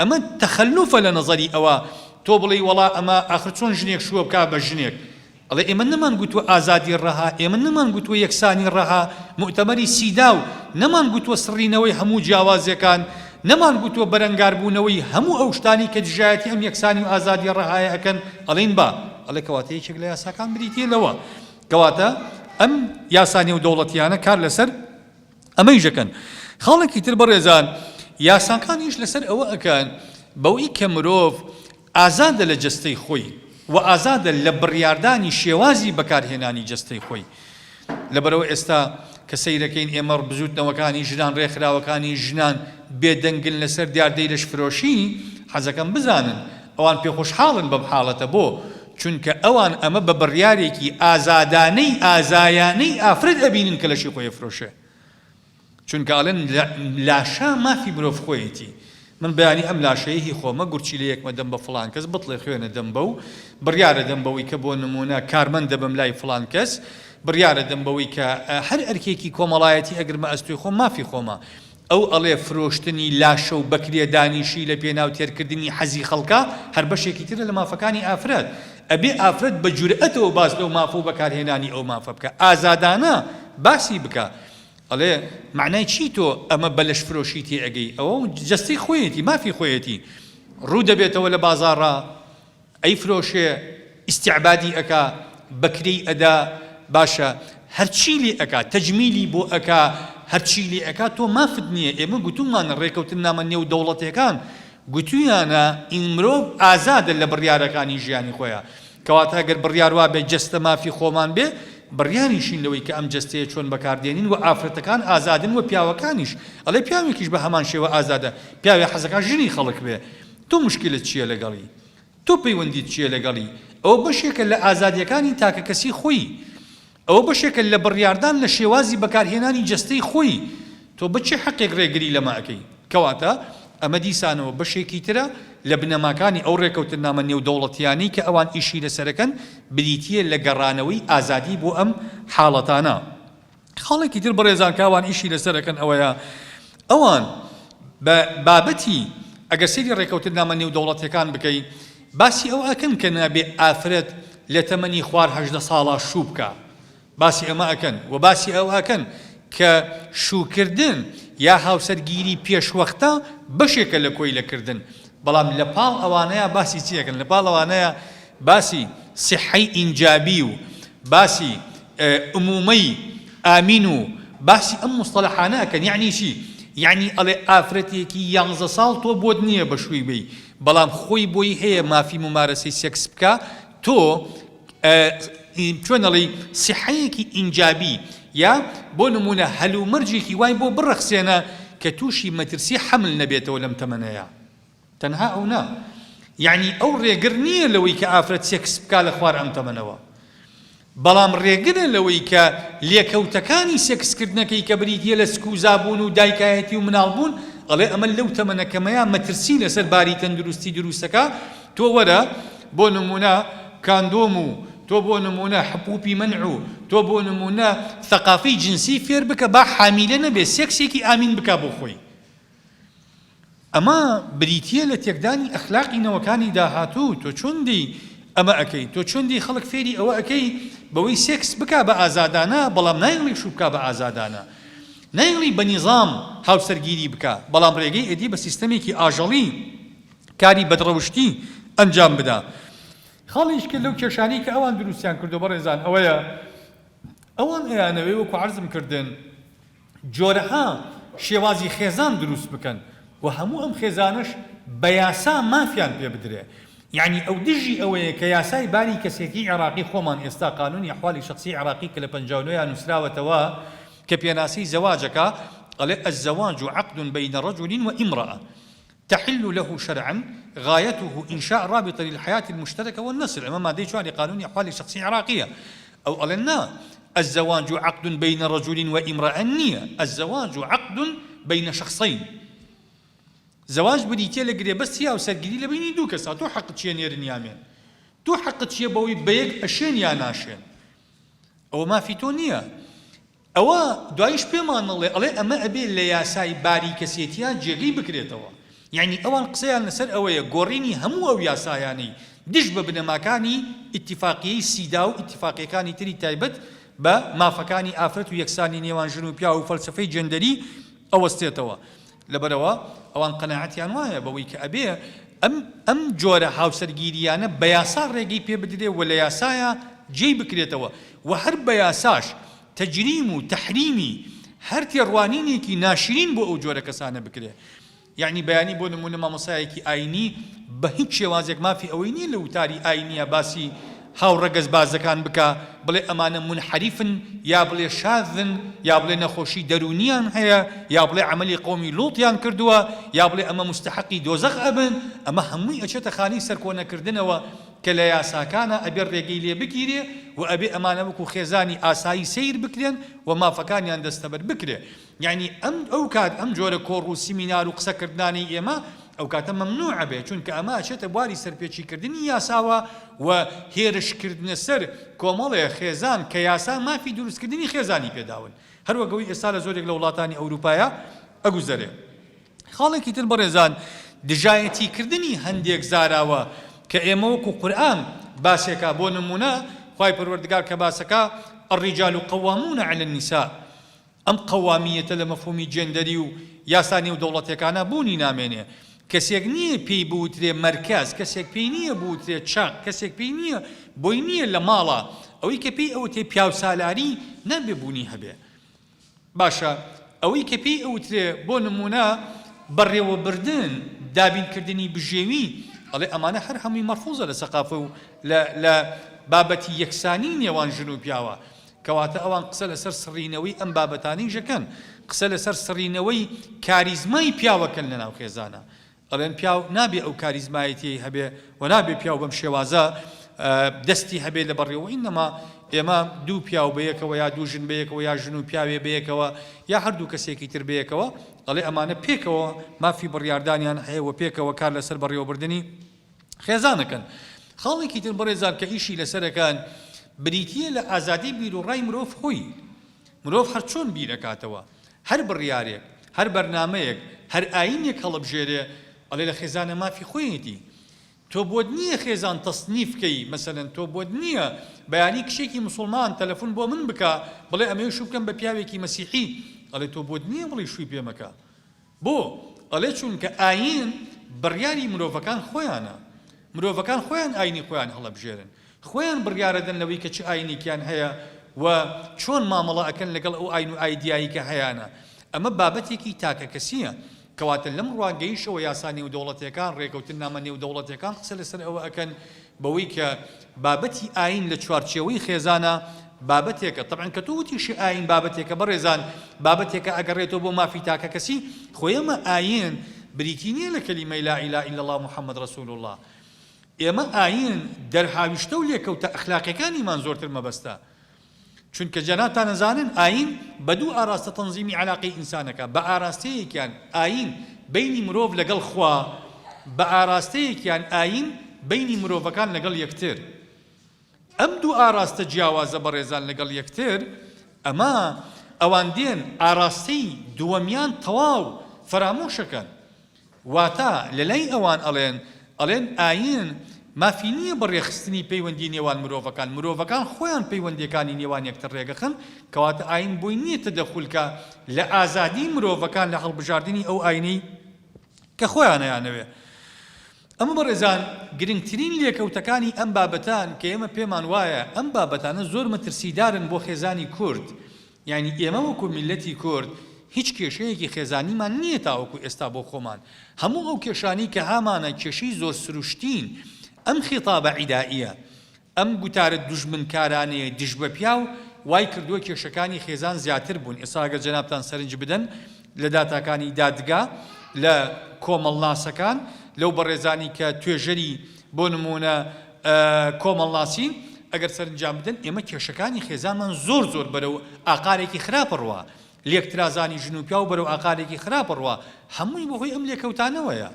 ئەمە تەخەلوفە لە نەزەری ئەوە تۆ بڵێ وەڵا ئەمە ئاخر چۆن ژنێک شووە بکا بە ژنێک ئەڵێ ئێمە نەمان گوتووە ئازادی ڕەها ئێمە نەمان گوتووە یەکسانی ڕەها مؤتەمەری سیدا و نەمان گوتووە سڕینەوەی هەموو جیاوازیەکان نەمان گوتووە بەرەنگاربوونەوەی هەموو ئەو شتانی کە دژایەتی ئەم یەکسانی و ئازادی ڕەهایە ئەکەن ئەڵێن با ئەڵێ کەواتە یەکێک لە یاساکان بریتیە لەوە کەواتە ئەم یاسانی و دەوڵەتیانە کار لەسەر ئەمەی ژەکەن خاڵێکی تر بەڕێزان یاساکانیش لەسەر ئەوە ئەکەن بەوەی کە مرۆڤ ئازادە لە جەستەی خۆی و ئازادە لە بڕیاردانی شێوازی بەکارهێنانی جەستەی خۆی لەبەرەوە ئێستا کە سەیرەکەین ئێمە بزوتنەوەکانی ژنان ڕێکخراوەکانی ژنان بێدەنگن لەسەر دیاردەی لەشفرۆشی حەزەکەم بزانن ئەوان پێخۆشحاڵن بەم حاڵەتە بۆ چونکە ئەوان ئەمە بە بڕیارێکی ئازادانەی ئازایانەی ئافرەت ئەبینن کە لەشی خۆی فرۆشێ چونکە ئەڵێن لاشا مافی مرۆڤ خۆیەتی من بەیانی ئەم لاشەیەهی خۆمە گورچی لە یەکمە دەم بە فڵان کەس بڵێ خوێنە دەم بە و بڕیارە دەم بەوەی کە بۆ نمونە کارمەند دەبم لای فڵان کەس بڕیارە دەم بەوەی کە هەر ئەرکێکی کۆمەڵایەتی ئەگرمە ئەستوی خۆم مافی خۆمە ئەو ئەڵێ فرۆشتنی لاشە و بەکرێ دانیشی لە پێناو تێرکردنی حەزی خەڵکا هەر بەشێکی ترە لە مافەکانی ئافرەت ئەبێ ئافرەت بە جورئەتەوە باس لەو مافە و بەکارهێنانی ئەو مافە بکە ئازادانە باسی بکە ئەڵێ معنای چی تۆ ئەمە بەلەش فرۆشیتی ئەگەی ئەوە جەستی خۆیەتی مافی خۆیەتی ڕوو دەبێتەوە لە بازاڕا ئەی فرۆشێ ئیستیعبادی ئەکا بەکرەی ئەدا باشە هەرچی لێ ئەکا تەجمیلی بۆ ئەکا هەرچی لێ ئەکا تۆ مافت نییە ئێمە گوتومانە ڕێکەوتن نامە نێو دەوڵەتەکان گوتویانە ئین مرۆڤ ئازادە لە بڕیارەکانی ژیانی خۆیە کەواتە ئەگەر بڕیار وا بێ جەستە مافی خۆمان بێ بڕیاریشین لەوەی کە ئەم جەستەیە چۆن بەکاردێنین و ئافرەتەکان ئازادن و پیاوەکانیش ئەڵێ پیاوێکیش بە هەمان شێوە ئازادە پیاوێ حەزەکان ژنی خەڵک بێ تۆ مشکلت چییە لەگەڵی تۆ پەیوەندیت چییە لەگەڵی ئەوە بەشێکە لە ئازادیەکانی تاکە کەسی خۆی ئەوە بەشێکە لە بڕیاردان لە شێوازی بەکارهێنانی جەستەی خۆی تۆ بچێ حەقێک ڕێگری لەمە ئەەکەی کەواتە ئەمە دیسانەوە بەشێکی ترە لە بنەماکانی ئەو ڕێکەوتن نامە نێودەوڵەتیانی کە ئەوان ئیشی لەسەرەکەن بریتیە لە گەڕانەوەی ئازادی بۆ ئەم حاڵەتانە خاڵێکی تر بەڕێزان کە ئەوان ئیشی لەسەرەکەن ئەوەیە ئەوان بە بابەتی ئەگەر سەیری ڕێکەوتن نامە نێودەوڵەتیەکان بکەی باسی ئەو ئەکەن کە نابێ ئافرەت لە تەمەنی خوار 18 ساڵە شوو بکە باسی ئەمە ئەکەن و باسی ئەو ئەکەن کە شووکردن یا هاوسەرگیری پێشوەختە بەشێکە لە کۆی لەکردن بەڵام لە پاڵ ئەوانەیە باسی چیەکەن لە پاڵ ئەوانەیە باسی سیحەی ئینجابی و باسی ئومومەی ئامین و باسی ئەم مستەلەحانە ئەکەن یعنی چی یعنی ئەڵێ ئافرەتێکی 11 ساڵ تۆ بۆت نییە بە شووی بی بەڵام خۆی بۆی هەیە مافی ممارەسەی سێکس بکە تۆ چۆن ئەڵێ سیحەیەکی ئینجابی یا بۆ نمونە هەلومەرجێکی وای بۆ بڕەخسێنە کە تووشی مەترسی حەمل نەبێتەوە لەم تەمەنەیە تەنها ئەو نا یعنی ئەو ڕێگر نییە لەوەی کە ئافرەت سێکس بکا لە خوار ئەم تەمەنەوە بەڵام ڕێگرە لەوەی کە لێکەوتەکانی سێکسکردنەکەی کە بریتە لە سکوزابوون و دایکایەتی و مناڵبوون ئەڵێ ئەمە لەو تەمەنەکەمەیە مەترسی لەسەر باری تەندروستی دروستەکە تۆ وەرە بۆ نمونە کاندۆم و تۆ بۆ نمونە حپوپی منع و تۆ بۆ نمونە ثەقافەی جنسی فێر بکە با حامیلە نەبێ سێکسێکی ئامین بکە بۆ خۆی ئەمە بریتە لە تێکدانی ئەخلاقی نەوەکانی داهاتوو تۆ چۆن دی ئەمە ئەەکەی تۆ چۆن دی خەڵک فێری ئەوە ئەەکەی بەوەی سێکس بکە بە ئازادانە بەڵام نایڵی شو بکە بە ئازادانە نایڵی بە نیزام هاوسەرگیری بکە بەڵام ڕێگەی ئەدی بە سیستەمێکی ئاژەڵی کاری بەدڕەوشتی ئەنجام بدا خاڵیش کرد لەو کێشانی کە ئەوان دروستیان کردو بەڕێزان ئەوەیە ئەوان ئەیانەوەی وەکو عەرزم کردن جۆرەها شێوازی خێزان دروست بکەن و هەموو ئەم خێزانش بە یاسا مافیان پێ بدرێ یعنی ئەو دژی ئەوەیە کە یاسای باری کەسێکی عێراقی خۆمان ئێستا قانونی ئەحوالی شخصی عێراقی کە لە 59 نووسراوەتەوە کە پێناسی زەواجەکە ئەڵێ الزەواج عقد بين رجل وامرأة تحل له شرعا غايته إنشاء رابطة للحياة المشتركة والنسل أمام مادة شواري قانوني أحوال شخصية عراقية أو قالنا الزواج عقد بين رجل وامرأة نية الزواج عقد بين شخصين زواج بديتي لقري بس هي وسرقلي لبيني دو كسا تو حق تشي نيرن يامين تو حق تشي بوي بيك أشين يا ناشين أو ما في تونية أو دوايش بيمان الله أما أبي اللي ياساي باري كسيتيا جيغي بكريتوا يعني أوان قصيان نسر أويا قوريني همو أو ياساياني دش ببنماكاني اتفاقية سيداو اتفاقية كاني تري تايبت ما فكاني آفرت ويكساني نيوان جنوبيا وفلسفي جندري أو استيتوا لبروا أوان قناعتي أنوايا بويك أبي أم جورة هاوسرگيريانا بياسار ريقي بي بدري ولا ياسايا جي بكريتوا وهر بياساش تجريم وتحريمي هر تيروانيني كي ناشرين بو أو جورة كسانا بكري يعني بياني بو نمونه ما مصايكي آيني بهيك شوازيك ما في أويني لو تاري آينية باسي هاو رقز بازكان بكا بلي أمانة منحرفن يا بلي شاذن يا بلي نخوشي درونيان هيا يا بلي عملي قومي لوطيان كردوا يا بلي أما مستحقي دوزخ أبن أما همي أشياء خاني سركونا كردنوا كلا يا ساكانا أبي الرقي لي بكيري وأبي أمانة بكو خيزاني آساي سير بكرين وما فكاني أن دستبر بكري يعني أو كاد جورة كورو سيمينار وقسا كرداني إما أو كاتا ممنوع به چونك أما أشياء بواري سر بيشي كردني ياساوا وهيرش كردن سر كومالي خيزان كياسا ما في دروس كردني خيزاني بيداون هر وقوي إسالة زوريك لولاتاني أوروبايا أقوزره خالكي تنبرزان دجايتي كردني هنديك زاراوا كأموكو قرآن باسكا بونمونا خواهي پروردگار كباسكا الرجال قوامون على النساء أم قوامية لمفهومي جندري ياساني ودولتي كان بوني نامينه کەسێک نییە پێی بوترێ مەرکەز کەسێک پێی نییە بوترێ چاق کەسێک پێی نییە بۆی نییە لە ماڵە ئەوەی کە پێی ئەوتێ پیاو سالاری نەبێ بوونی هەبێ باشە ئەوەی کە پێی ئەوترێ بۆ نمونە بەڕێوەبردن دابینکردنی بژێوی ئەڵێ ئەمانە هەر هەمووی مەرفوزە لە سەقافە و لە بابەتی یەکسانی نێوان ژن و پیاوە کەواتە ئەوان قسە لەسەر سڕینەوەی ئەم بابەتانەی ژەکەن قسە لەسەر سڕینەوەی کاریزمای پیاوەکەن لەناو خێزانە ئەڵێن پیاو نابێ ئەو کاریزمایەتی هەبێ و نابێ پیاو بەم شێوازە دەستی هەبێ لە بەڕێوە ئینەما ئێمە دوو پیاو بەیەکەوە یا دوو ژن بەیەکەوە یا ژن و پیاوێ بەیەکەوە یا هەردوو کەسێکی تر بەیەکەوە ئەڵێ ئەمانە پێکەوە مافی بڕیاردانیان هەیەوە پێکەوە کار لەسەر بەڕێوەبردنی خێزانەکەن خاڵێکی تر بەڕێزان کە ئیشی لەسەرەکان بریتیە لە ئازادی بیر و ڕای مرۆڤ خۆی مرۆڤ هەر چۆن بیرەکاتەوە هەر بڕیارێک هەر بەرنامەیەک هەر ئاینێک هەڵبژێرێ ئەڵێ لە خێزانە مافی خۆیەتی تۆ بۆت نییە خێزان تەصنیفکەی مەسەلەن تۆ بۆت نییە بەیانی کشێکی مسلمان تەلەفۆن بۆ من بکە بڵێ ئەمەی شوو بکەم بە پیاوێکی مەسیحی ئەڵێ تۆ بۆت نییە بڵێ شووی پێ مەکە بۆ ئەڵێ چونکە ئاین بڕیاری مرۆڤەکان خۆیانە مرۆڤەکان خۆیان ئاینی خۆیان هەڵەبژێرن خۆیان بڕیارەدەن لەوەی کە چ ئاینێکیان هەیە و چۆن مامەڵە ئەکەن لەگەڵ ئەو ئاین و ئایدیایی کە هەیەە ئەمە بابەتێکی تاکە کەسیە کەواتە لەم ڕوانگەیشەوە یاسانی و دەوڵەتیەکان ڕێکەوتن نامەنێ و دەوڵەتیەکان قسە لەسەر ئەوە ئەکەن بەوەی کە بابەتی ئاین لە چوارچێوەی خێزانە بابەتێکە طبعاً کە تووتیشی ئاین بابەتێکە بەڕێزان بابەتێکە ئەگەڕێتەوە بۆ مافی تاکە کەسی خۆیەمە ئاین بریتی نییە لە کەلیمەی لا ئیلاها ئیلا الله محەممەد ڕەسوول الله ئێمە ئاین دەرهاویشتە و لێکەوتە ئەخلاقیەکانیمان زۆرتر مەبەستە چونکە جەنابتان نەزانن ئاین بە دوو ئاراستە تەنزیمی عەلاقەی ئینسانەکە بە ئاراستەیەکیان ئاین بینی مرۆڤ لەگەڵ خوا بە ئاراستەیەکیان ئاین بینی مرۆڤەکان لەگەڵ یەکتر ئەم دوو ئاراستە جیاوازە بەڕێزان لەگەڵ یەکتر ئەمە ئەوان دێن ئاراستەی دووەمیان تەواو فرامۆشەکەن واتە لە لای ئەوان ئەڵێن ئاین مافی نییە بەڕێخستنی پەیوەندی نێوان مرۆڤەکان خۆیان پەیوەندیەکانی نێوان یەکتر ڕێگەخن کەواتە ئاین بۆی نییە تەدەخولکە لە ئازادی مرۆڤەکان لە هەڵبژاردننی ئەو ئاینەی کە خۆیانەیانەوێ ئەمە بەڕێزان گرنگترین لێکەوتەکانی ئەم بابەتان کە ئێمە پێمان وایە ئەم بابەتانە زۆر مەترسیدارن بۆ خێزانی کورد یعنی ئێمە وەکو میلەتی کورد هیچ کێشەیەکی خێزانیمان نییە تاوەکو ئێستا بۆ خۆمان هەموو ئەو کێشانی کە هامانە کێشەی زۆر سروشتین ئەم خیتابە عیدائیە ئەم گوتارە دوژمنکارانەیە دژ بە پیاو وای کردووە کێشەکانی خێزان زیاتر بوون ئێستا ئەگەر جەنابتان سەرنج بدەن لە داتاکانی دادگا لە کۆمەڵناسەکان لەو بەڕێزانی کە توێژەری بۆ نمونە کۆمەڵناسین ئەگەر سەرنجام بدەن ئێمە کێشەکانی خێزانمان زۆر بەرەو ئاقارێکی خراپە ڕوا لێکترازانی ژنوپیا و بەرەو ئاقارێکی خراپە ڕوا هەمووی بەهۆی ئەم لێکەوتانەوەیە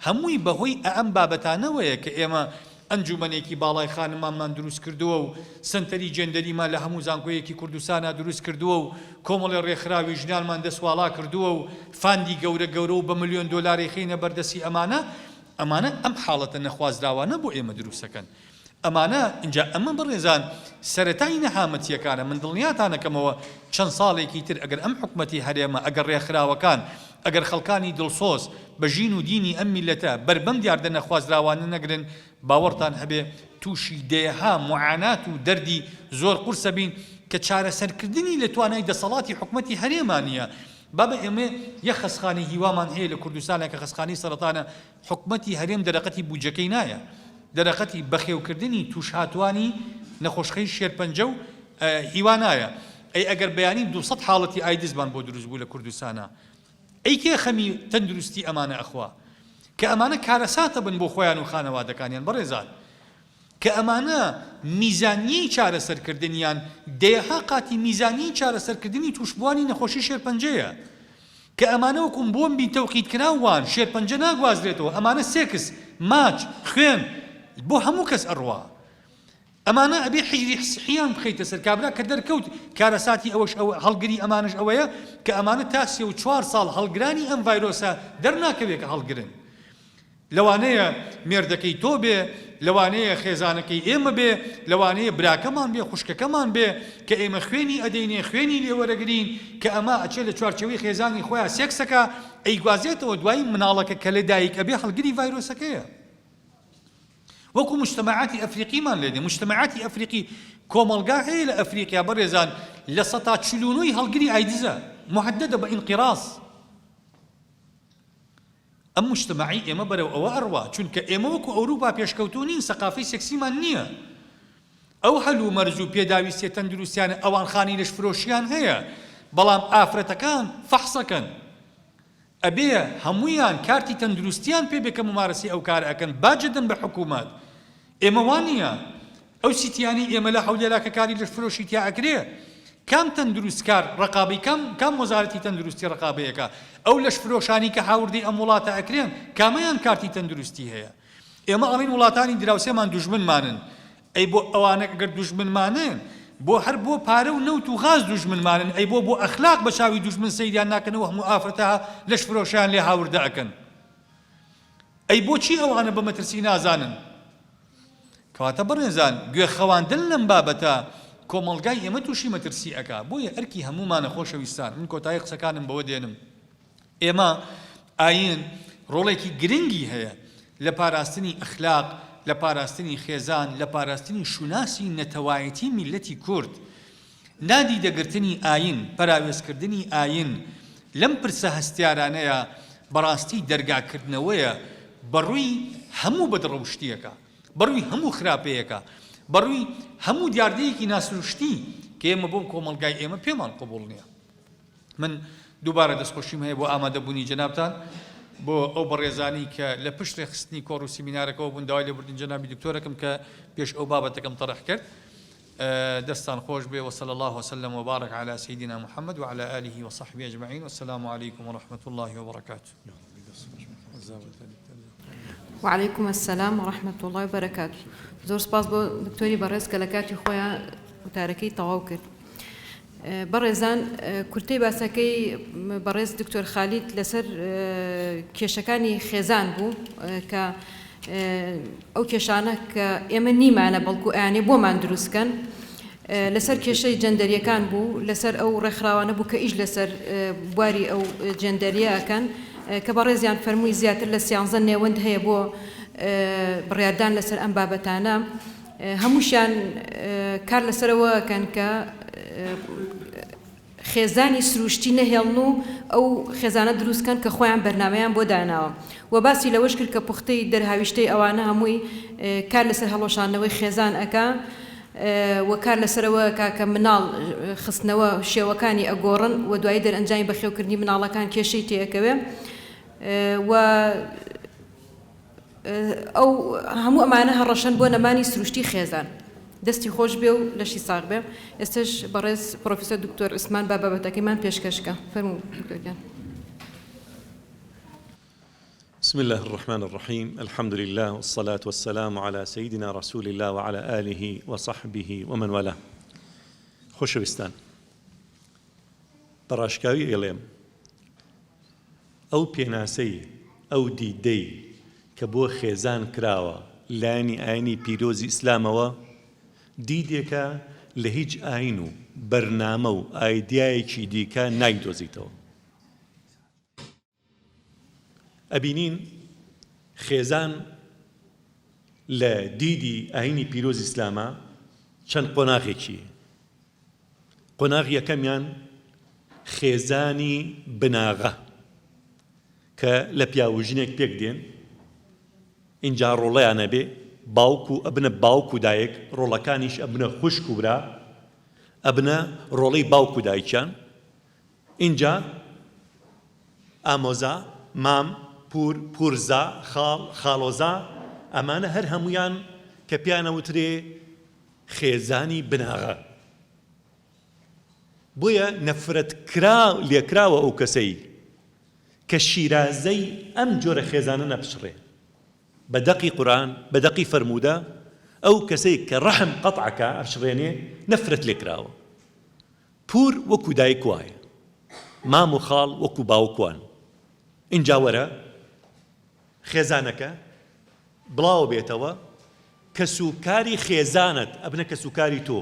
هەمووی بەهۆی ئەم بابەتانەوەیە کە ئێمە ئەنجومەنێکی باڵای خانمانمان دروست کردووە و سنتەری جێندەریمان لە هەموو زانکۆیەکی کوردستانە دروست کردووە و کۆمەڵی ڕێکخراوی ژنانمان دەسواڵا کردووە و فاندی گەورە و بە ملیۆن دۆلاری خینە بەردەسی ئەمانە ئەم حاڵەتە نەخوازراوانە بۆ ئێمە دروستەکەن ئەمانە اینجا ئەمە بڕێزان سەرەتای نەهامەتیەکانە من دڵنیاتانەکەمەوە چەند ساڵێکی تر ئەگەر ئەم حکومەتی هەرێمە ئەگەر ڕێکخراوەکان ئەگەر خەڵکانی دڵسۆز بە ژین و دینی ئەم میلەتە بربەم دیاردە نەخوازراوانە نەگرن باوەڕتان هەبێ تووشی دێها معانات و دەردی زۆر قورسە بین کە چارەسەرکردنی لە توانای دەسەڵاتی حکومەتی هەرێمانیە بابە ئێمە یەک خەسخانەی هیوامان هەیە لە کوردستانە کە خەسخانەی سەرەتانە حکومەتی هەرێم دەرەقەتی بودجەکەی نایە دەرەقەتی بەخێوکردنی توش هاتوانی نەخۆشخەی شێرپەنجە و هیوانایە ئەی ئەگەر بەیانی 200 حاڵەتی ئایدزمان بۆ دروست بوو لە کوردستانە ئەی کێ خەمی تەندروستی ئەمانە ئەخوا کە ئەمانە کارەساتە بن بۆ خۆیان و خانەوادەکانیان بەڕێزان کە ئەمانە میزانیەی چارەسەرکردنیان دێها قاتی میزانیەی چارەسەرکردنی توشبوانی نەخۆشی شێرپەنجەیە کە ئەمانە وەکوم بۆمبی تەوقید کراوان شێرپەنجە ناگوازرێتەوە ئەمانە سێکس ماچ خوێن بۆ هەموو کەس ئەڕوا ئەمانە ئەبێ حیجری سحیان بخەیتە سەر کابرا کە دەرکەوت کارەساتی ئەوەش هەڵگری ئەمانش ئەوەیە کە ئەمانە تا 34 ساڵ هەڵگرانی ئەم ڤایرۆسە دەرناکەوێت کە هەڵگرن لەوانەیە مێردەکەی تۆ بێ لەوانەیە خێزانەکەی ئێمە بێ لەوانەیە براکەمان بێ خوشکەکەمان بێ کە ئێمە خوێنی ئەدەینێ خوێنی لێوەرەگرین کە ئەمە ئەچێ لە چوارچەوەی خێزانی خۆیان سێکسەکە ئەیگوازێتەوە دوایی مناڵەکە کە لە دایک ئەبێ هەڵگری ڤایرۆسەکەیە وەکو مجتمعاتی ئەفریقیمان لێدێ مجتمعاتی ئەفریقی کۆمەڵگا هەیە لە ئەفریقیا بەڕێزان لە 149 هەڵگری ئایدزە مهددە بە ئینقیراس ئەم مجتمعی ئێمە بەرەو ئەوە ئەڕوا چونکە ئێمە وەکو ئەوروپا پێشکەوتوو نین سەقافەی سێکسیمان نییە ئەو هەلوو مەرج و پێداویستیە تەندروستیانە ئەوان خانی لەش فرۆشیان هەیە بەڵام ئافرەتەکان فەحسەکەن ئەبێ هەموویان کارتی تەندروستیان پێ بێ کە ممارەسی ئەو کار ئەکەن باجدن بە حکوومەت ئێمە وان نییە ئەو سیتیانی ئێمە لە حەولێرا کە کاری لەش فرۆشی تیا ئەکرێ کام تەندروستکار ڕقابەی کام وەزارەتی تەندروستی ڕقابەیەکە ئەو لەش فرۆشانی کە هاوردی ئەم وڵاتە ئەکرێن کامیان کارتی تەندروستی هەیە ئێمە ئەڵین وڵاتانی دراوسێمان دوژمنمانن ئەی بۆ ئەوانە ئەگەر دوژمنمانن بۆ هەر بۆ پارە و نەوت و غاز دوژمنمانن ئەی بۆ ئەخلاق بە چاوی دوژمن سەیریان ناکەنەوە هەموو ئافرەتە لەش فرۆشیان لێ هاوردە ئەکەن ئەی بۆچی ئەوانە بە مەترسی نازانن کەواتە بڕێزان گوێخەواندن لەم بابەتە کۆمەڵگای ئێمە تووشی مەترسی ئەکا بۆیە ئەرکی هەمومانە خۆشەویستان من کۆتایی قسەکانم بەوە دێنم ئێمە ئاین ڕۆڵێکی گرنگی هەیە لە پاراستنی ئەخلاق لە پاراستنی خێزان لە پاراستنی شوناسی نەتەوایەتی میلەتی کورد نادی دەگرتنی ئاین پەراوێزکردنی ئاین لەم پرسە هەستیارانەیە بەڕاستی دەرگاکردنەوەیە بەڕووی هەموو بەدڕەوشتیەکە بەڕووی هەموو خراپەیەکە بەڕووی هەموو دیاردەیەکی ناسروشتی کە ئێمە بۆم کۆمەڵگای ئێمە پێمان قبوڵ نییە من دووبارە دەستخۆشیم هەیە بۆ ئامادەبوونی جەنابتان بۆ ئەو بەڕێزانی کە لە پشت ڕێخستنی کۆڕ و سیمینارەکەەوە بوون داوای لێبوردن جەنابی دکتۆرەکەم کە پێش ئەو بابەتەکەم طرح کرد دەستان خۆش بێ وصلى الله وسلم وبارك على سيدنا محمد وعلى آله وصحبه أجمعين والسلام عليكم ورحمة الله وبركاته. وعليكم السلام ورحمة الله وبركاته. زۆر سپاس بۆ دکتۆری بەڕێز کە لە کاتی خۆیان وتارەکەی تەواو کرد. بەڕێزان کورتەی باسەکەی بەڕێز دکتۆر خالید لەسەر کێشەکانی خێزان بوو کە ئەو کێشانە کە ئێمە نیمانە بەڵکو ئەیانێ بۆمان دروستکەن لەسەر کێشەی جەندەریەکان بوو لەسەر ئەو ڕێکخراوانە بوو کە ئیش لەسەر بواری ئەو جەندەریەکەن کە بەڕێزیان فەرمووی زیاتر لە 13 نێوەند هەیە بۆ بڕیاردان لەسەر ئەم بابەتانە هەمووشیان کار لەسەرەوەکەن کە خێزانی سروشتی نەهێڵن و ئەو خێزانە دروستکەن کە خۆیان بەرنامەیان بۆ داناوە و باسی لەوەش کرد کە پوختەی دەرهاویشتەی ئەوانە هەمووی کار لەسەر هەڵۆشانەوەی خێزان ئەکا و کار لەسەرەوە کە مناڵ خستنەوە شێوەکانی ئەگۆڕن و دوایی دەرئەنجامی بەخێوکردنی مناڵەکان کێشەی تێەکەوێ و ئەو هەموو ئەمانە هەڕەشەن بۆ نەمانی سروشتی خێزان. دەستی خۆش بێ و لەشی ساغ بێ. ئێستش بەڕێز پرۆفیسۆر دکتۆر عوسمان با بابەتەکەیمان پێشکەشکە. فەرموو دکتۆرگیان. بسم الله الرحمن الرحيم. الحمد لله والصلاة والسلام على سيدنا رسول الله وعلى آله وصحبه ومن والاه. خۆشەویستان، بەڕاشکاوی ئێڵێم ئەو پێناسەی ئەو دیدەی کە بۆ خێزان کراوە لایەنی ئاینی پیرۆزی ئیسلامەوە دیدێکە لە هیچ ئاین و بەرنامە و ئایدیایەکی دیکە نایدۆزیتەوە. ئەبینین خێزان لە دیدی ئاینی پیرۆزی ئیسلامە چەند قۆناغێکی. قۆناغ یەکەمیان خێزانی بناغە کە لە پیاوژنێک پێک دێن اینجا ڕۆڵەیانە بێ باوک و ئەبنە باوک و دایک ڕۆڵەکانیش ئەبنە خوشک و برا ئەبنە ڕۆڵەی باوک و دایکیان اینجا ئامۆزا مام پور پورزا خاڵ خاڵۆزا ئەمانە هەر هەمویان کە پیانەوترێ خێزانی بناغە. بۆیە نەفرەت لێکراوە ئەو کەسەی کە شیرازەی ئەم جۆرە خێزانە نەپشڕێ بە دەقی قورئان بە دەقی فەرموودە ئەو کەسەی کە ڕەحم قەتعەکە ئەپشڕێنێ نەفرەت لێکراوە. پور وەکو دایک وایە، مام و خاڵ وەکو باوکوان. اینجا وەرە خێزانەکە بڵاو بێتەوە کە سوکاری خێزانت ئەبنە کە سوکاری تۆ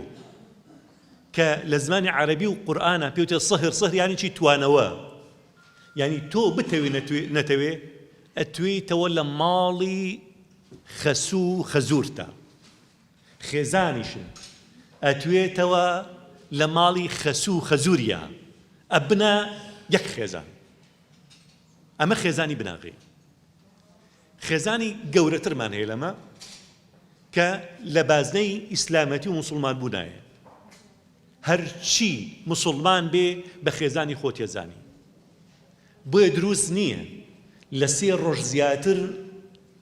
کە لە زمانی عەرەبی و قورئانە پێوتێ سەهر. سەهر یانی چی؟ توانەوە. یعنی تۆ بتەوێ نەتەوێ ئەتوێیتەوە لە ماڵی خەسوو خەزوورتە. خێزانیشن ئەتوێتەوە لە ماڵی خەسوو خەزووریە ئەبنە یەک خێزان. ئەمە خێزانی بناغی. خێزانی گەورەترمان هەیە لەمە کە لە بازنەی ئیسلامەتی و موسڵمان بوونایە. هەرچی موسڵمان بێ بە خێزانی خۆ تێزانی. بۆیە دروست نییە لە 3 ڕۆژ زیاتر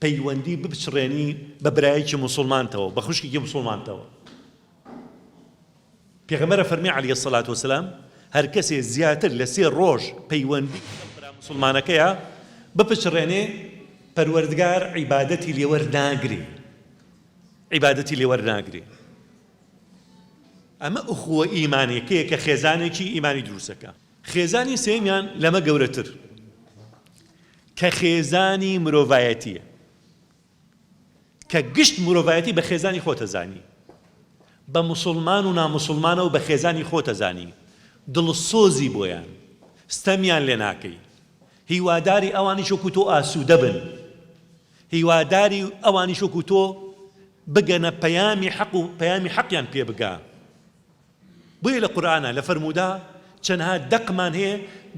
پەیوەندی بپچڕێنی بە برایەکی موسڵمانتەوە بە خوشکێکی موسڵمانتەوە. پێغەمبەر فەرمی عەلەیهی سەڵات وەسەلام هەر کەسێ زیاتر لە 3 ڕۆژ پەیوەندی بە موسڵمانەکەیە بپچڕێنێ پەروەردگار عیبادەتی لێوەرناگرێ. عیبادەتی لێوەرناگرێ. ئەمە ئوخوە ئیمانێکەیە کە خێزانێکی ئیمانی دروستەکە. خێزانی سێمیان لەمە گەورەتر کە خێزانی مرۆڤایەتیە کە گشت مرۆڤایەتی بە خێزانی خۆتەزانی بە موسڵمان و ناموسڵمانە و بە خێزانی خۆتەزانی دڵسۆزی بۆیان ستەمیان لێ ناکەی. هیواداری ئەوانیش وەکو تۆ ئاسوودە بن. هیواداری ئەوانیش وەکو تۆ بگەنە پەیامی حەق و پەیامی حەقیان پێ بگا. بۆیە لە قورئانە لە فەرموودا چەندها دەقمان هەیە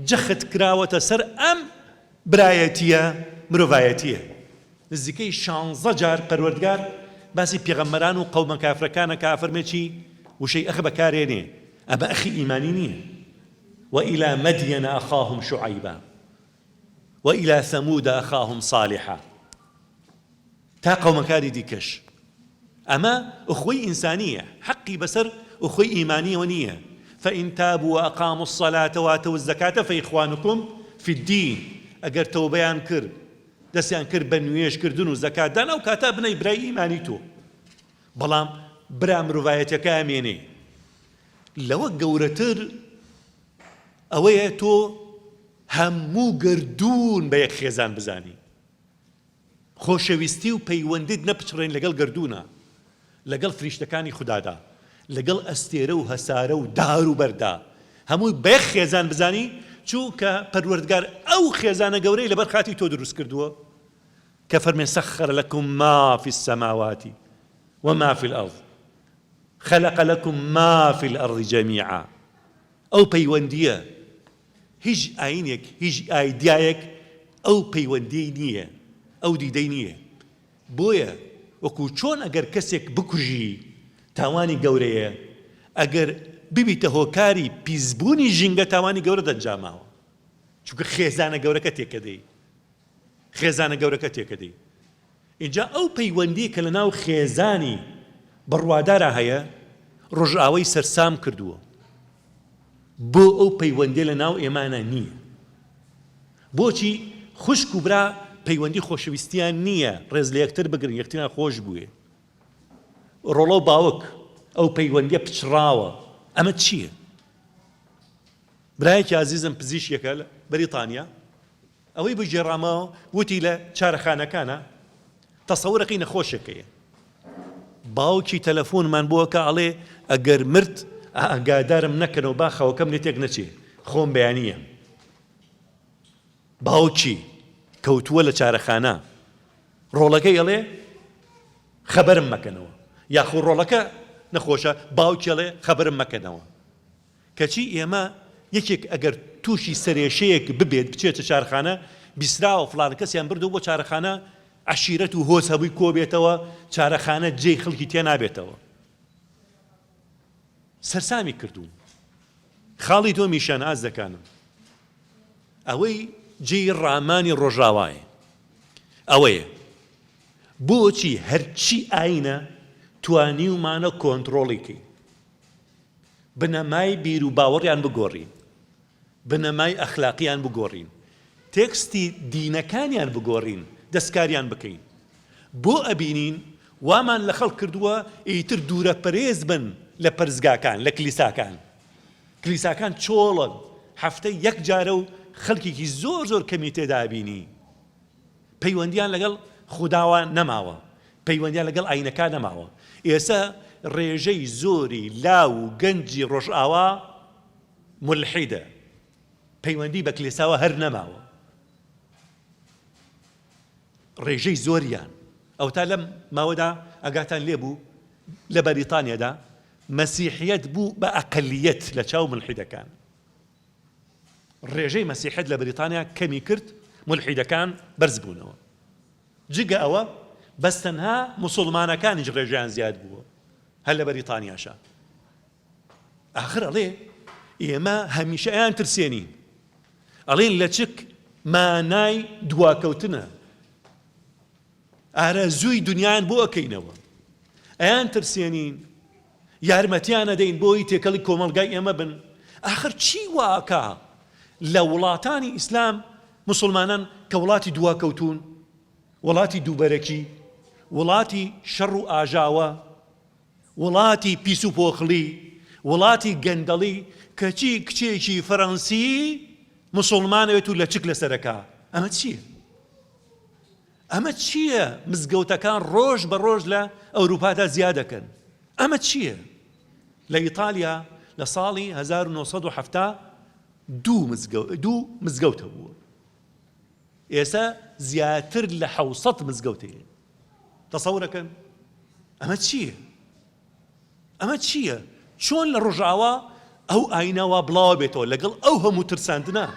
جەخت کراوەتە سەر ئەم برایەتیە مرۆڤایەتیە. نزیکەی 16 جار پەروەردگار باسی پێغەمبەران و قەومە کافرەکانە کە ئەفەرمێ وشەی ئەخ بەکارێنێ ئەمە ئەخی ئیمانی نییە. وإلى مدين أخاهم شعيبا وإلى ثمود أخاهم صالحا تا قومكانی دیکەش ئەمە ئوخوەی ئینسانیە حەقی بەسەر ئوخوەی ئیمانیەوە نییە فإن تابوا وأقاموا الصلاة وآتوا الزكاة فإخوانكم في الدين ئەگەر تەوبەیان کرد دەستیان کرد بە نوێژکردن و زەکاتدان ئەو کاتە بنەی برای ئیمانی تۆ بەڵام برا مرۆڤایەتیەکە ئەمێنێ لەوە گەورەتر ئەوەیە تۆ هەموو گردوون بە یەک خێزان بزانی خۆشەویستی و پەیوەندیت نەپچڕێن لەگەڵ گردوونە لەگەڵ فریشتەکانی خوددادا لەگەڵ ئەستێرە و هەسارە و دار و بەردا هەمووی بە یەک خێزان بزانی چونکە پەروەردگار ئەو خێزانە گەورەی لەبەر خاتی تۆ دروست کردووە کە فەرمێ سەخەر لەکم ما فی السەماوات وما في الأرض خلق لكم ما في الأرض جميعا ئەو پەیوەندیە هیچ ئاینێک هیچ ئایدیایەک ئەو پەیوەندی نییە ئەو دیدەی نییە بۆیە وەکو چۆن ئەگەر کەسێک بکوژی تاوانی گەورەیە ئەگەر ببیتە هۆکاری پیسبوونی ژینگە تاوانی گەورە دەنجاماوە چونکە خێزانە گەورەکە تێکەدەی خێزانە گەورەکە تێکەدەی اینجا ئەو پەیوەندی کە لە ناو خێزانی بڕوادارە هەیە ڕۆژئاوای سەرسام کردووە بۆ ئەو پەیوەندی لە ناو ئێمانە نییە بۆچی خوشک و برا پەیوەندی خۆشەویستیان نییە ڕێز لە یەکتر بگرن یەکتریان خۆش بووێ ڕۆڵە و باوک ئەو پەیوەندیە پچڕاوە ئەمە چییە؟ برایەکی عزیزم پزیشکێکە لە بەریتانیا ئەوەی بژێڕامەوە وتی لە چارەخانەکانە تەسەورەکەی نەخۆشەکەیە باوکی تەلەفۆنمان بووە کە ئەڵێ ئەگەر مرد ئاگادارم نەکەنەوە با خەوەکەم لێ تێک نەچێ خۆم بەیانیە باوکی کەوتووە لە چارەخانە ڕۆڵەکەی ئەڵێ خەبەرم مەکەنەوە یاخۆ ڕۆڵەکە نەخۆشە باوکی ئەڵێ خەبەرم مەکەنەوە کەچی ئێمە یەکێک ئەگەر تووشی سەرێشەیەک ببێت بچێتە چارەخانە بیسراوە فڵان کەسیان بردو بۆ چارەخانە عەشیرەت و هۆز هەبووی کۆبێتەوە چارەخانە جێی خەڵکی تێ نابێتەوە سەرسامی کردوون خاڵی تۆ میشان ئاز دەکانم ئەوەی جێی ڕامانی ڕۆژاوایە ئەوەیە بۆچی هەرچی ئاینە توانیومانە کۆنتڕۆڵیکەی بنەمای بیر و باوەڕیان بگۆڕین بنەمای ئەخلاقیان بگۆڕین تێکستی دینەکانیان بگۆڕین دەستکاریان بکەین بۆ ئەبینین وامان لە خەڵک کردووە ئیتر دوورە پەرێز بن لە پەرزگاکان لە کلیساکان کلیساکان چۆڵن هەفتەی یەک جارە و خەڵکێکی زۆر زۆر کەمی تێدا بینی پەیوەندیان لەگەڵ خوداوە نەماوە پەیوەندیان لەگەڵ ئاینەکان نەماوە ئێستا ڕێژەی زۆری لاو و گەنجی ڕۆژئاوا مولحیدە پەیوەندی بە کلیساوە هەر نەماوە ڕێژەی زۆریان ئەو تا لەم ماوەدا ئەگاتان لێبوو لە بەریتانیادا مەسیحیەت بوو بە ئەقەلیەت لە چاو ملحیدەکان ڕێژەی مەسیحیەت لە بەریتانیا کەمی کرد ملحیدەکان بەرز بوونەوە جگە ئەوە بەس تەنها موسڵمانەکانیش ڕێژیان زیاد بووە هەر لە بەریتانیاشە ئاخر ئەڵێ ئێمە هەمیشە ئەیان ترسێنین ئەڵێن لە چک مانای دواکەوتنە ئارەزووی دنیایان بۆ ئەکەینەوە ئەیان ترسێنین یارمەتیان ئەدەین بۆی تێکەڵی کۆمەڵگای ئێمە بن ئاخر چی واکە لە وڵاتانی ئیسلام موسڵمانان کە وڵاتی دواکەوتون وڵاتی دووبەرەکی وڵاتی شەڕ و ئاژاوە وڵاتی پیس و پۆخلی وڵاتی گەندەڵی کەچی کچێکی فەڕەنسی موسڵمانەوێت و لە چک لەسەرەکە ئەمە چییە؟ ئەمە چییە؟ مزگەوتەکان ڕۆژ بە ڕۆژ لە ئەوروپادا زیاد دەکەن ئەمە چییە؟ لە ئیتالیا لە ساڵی 1970 دوو مزگەوتە بووە ئێستا زیاتر لە 700 مزگەوتەیە تەسەورەکەن ئەمە چییە؟ ئەمە چییە؟ چۆن لە ڕۆژاوا ئەو ئاینەوە بڵاو بێتەوە لەگەڵ ئەو هەموو ترساندنە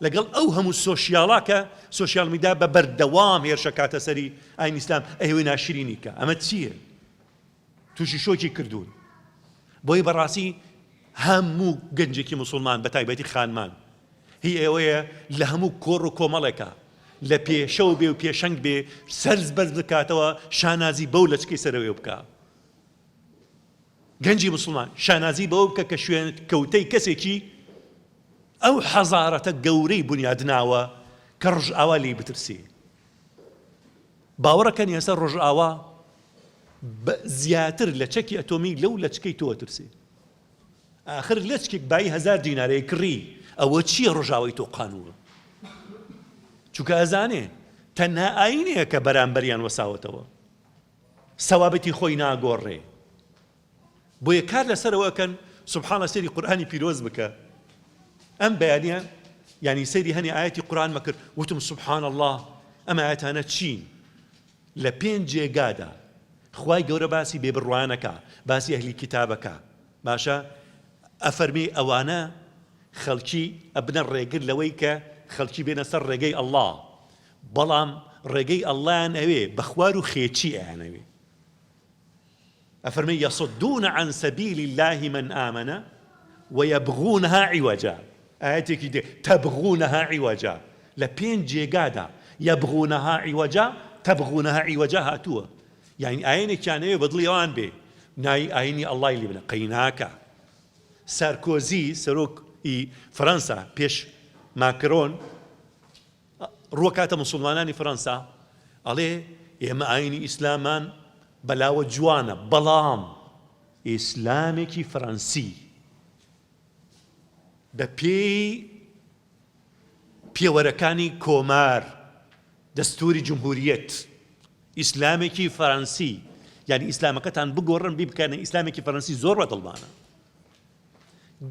لەگەڵ ئەو هەموو سۆشیاڵا کە سۆشیال میدیا بە بەردەوام هێرشە کاتە سەری ئاین ئیسلام ئەوێ ناشرینی کە ئەمە چییە؟ تووشی شۆکی کردوون بۆی بەڕاستی هەموو گەنجێکی موسڵمان بە تایبەتی خانمان هی ئێوەیە لە هەموو کۆڕ و کۆمەڵێکە لە پێشەو بێ و پێشەنگ بێ سەرز بەرز بکاتەوە شانازی بەو لەچکەی سەرەوەی بکە. گەنجی مسلمان شانازی بەوە بکە کە شوێن کەوتەی کەسێکی ئەو حەزارەتە گەورەی بنیادناوە کە ڕۆژئاوا لێی بترسێ. باوەڕەکەن ئێستا ڕۆژئاوا زیاتر لە چەکی ئەتۆمی لەو لەچکەی تۆ ترسێ. ئاخر لەچکێک بای 1000 دینارەیە کڕی ئەوە چییە ڕۆژاوای تۆ قانووە؟ چونکە ئەزانێ تەنها ئاینەیە کە بەرامبەریان وەساوەتەوە، سەوابەتی خۆی ناگۆڕێ. بۆیە کار لەسەرەوەکەن سوبحانە سەیری قورئانی پیرۆز بکە. ئەم بەیانیە یعنی سەیری هەنی ئاەتی قورئان مەکرد وتم سوبحان الله ئەم ئاەتانە چین؟ لە 5 جێگادا خوای گەورە باسی بێبڕوانەکە، باسی ئەهلی کتابەکە. باشە ئەفەرمی ئەوانە خەڵکی ئەبنە ڕێگر لەوەی کە خەڵکی بێنە سەر ڕێگەی ئەڵڵا، بەڵام ڕێگەی ئەڵڵایان ئەوێ بە خوار و خێچی ئەیانەوێ. ئەفەرمی يصدون عن سبيل الله من آمن ويبغونها عوجا. ئاەتێکی دێ تەبغونها عوجا لە 5 جێگادا يبغونها عوجا تەبغونها عوجا هاتووە. یعنی ئاینێکیانەوێ بەدڵی ئەوان بێ ناوی ئاینی ئەڵڵای لێ بنە قەیناکە. سارکۆزی سەرۆکی فەرەنسا پێش ماکرۆن ڕووەکاتە مسلمانانی فەرەنسا ئەڵێ ئێمە ئاینی ئیسلامان بەلاوە جوانە، بەڵام ئیسلامێکی فەرەنسی بە پێی پێوەرەکانی کۆمار دەستوری جمهوریەت ئیسلامێکی فەرەنسی، یعنی ئیسلامەکەتان بگۆڕن بیبکەنە ئیسلامێکی فەرەنسی زۆر بەدڵمانە.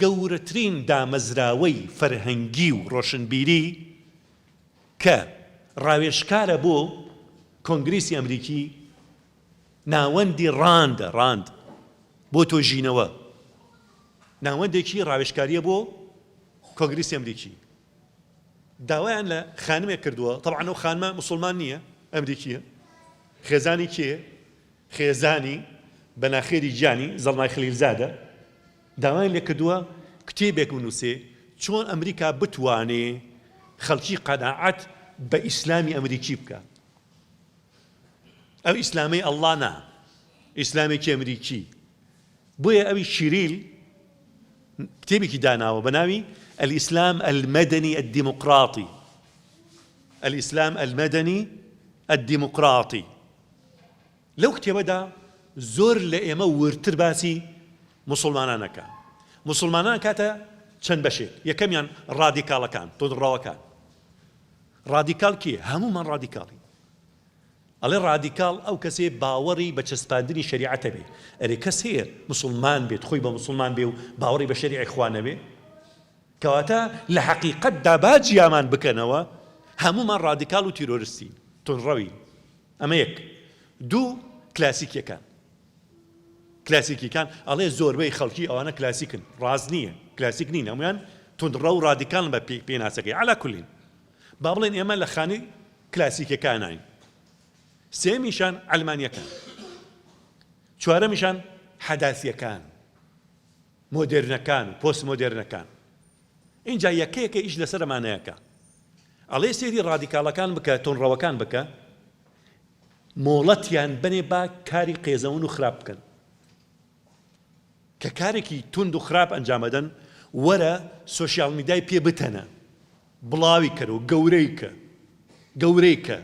گەورەترین دامەزراوەی فەرهەنگی و ڕۆشنبیری کە ڕاوێژکارە بۆ کۆنگریسی ئەمریکی ناوەندی ڕاند بۆ تۆژینەوە، ناوەندێکی ڕاوێژکاریە بۆ کۆنگریسی ئەمریکی. داوایان لە خانمێک کردووە، طبعاً ئەو خانمە مسلمان نییە، ئەمریکیە. خێزانی کێ؟ خێزانی بەناخێری گیانی زەڵمای خلیلزادە. داوایان لێ کردووە کتێبێک بنووسێ چۆن ئەمریکا بتوانێ خەڵکی قەناعەت بە ئیسلامی ئەمریکی بکە. ئەو ئیسلامەی ئەڵڵا نا، ئیسلامێکی ئەمریکی. بۆیە ئەوی شیریل کتێبێکی داناوە بە ناوی الإسلام المدني الديمقراطي. الإسلام المدني الديمقراطي. لەو کتێبەدا زۆر لە ئێمە ورتر باسی مسلمانانەکە. مسلمانان کاتە چەند بەشێک، یەکەمیان ڕادیکاڵەکان، تۆدڕاوەکان. ڕادیکاڵ کێ؟ هەمومان ڕادیکاڵی. ئەڵێ ڕادیکاڵ ئەو کەسێ باوەڕی بە چەسپاندنی شەریعەتە بێ. ئەرێ کەس هەیە مسلمان بێت، خۆی بە مسلمان بێ و باوەڕی بە شەریعی خوا نەبێ، کەواتە لە حەقیقەتدا با جیامان بکەنەوە هەمومان ڕادیکاڵ و تیرۆریستین، تۆنڕەوی. ئەمە یەک. دوو، کلاسیکیەکان. کلاسیکیەکان ئەڵێ زۆربەی خەڵکی ئەوانە کلاسیکن، ڕاز نییە، کلاسیک نین، هەمویان توندڕە و ڕادیکاڵن بە پێناسەکەی. عەلا کولین با بڵێن ئێمە لە خانەی کلاسیکەکانین. سێمیشان ئەلمانیەکان، چوارەمیشان حەداثیەکان، مۆدێرنەکان، پۆست مۆدێرنەکان. اینجا یەکەیەکە ئیش لەسەر ئەمانەیەکە. ئەڵێ سێری ڕادیکاڵەکان بکە، تۆنڕەوەکان بکە، مۆڵەتیان بنێ با کاری قێزەون و خراپ بکەن. کە کارێکی تند و خراپ ئەنجامەدەن، وەرە سۆشیال میدیای پێ بتەنە، بڵاوی کە و گەورەی کە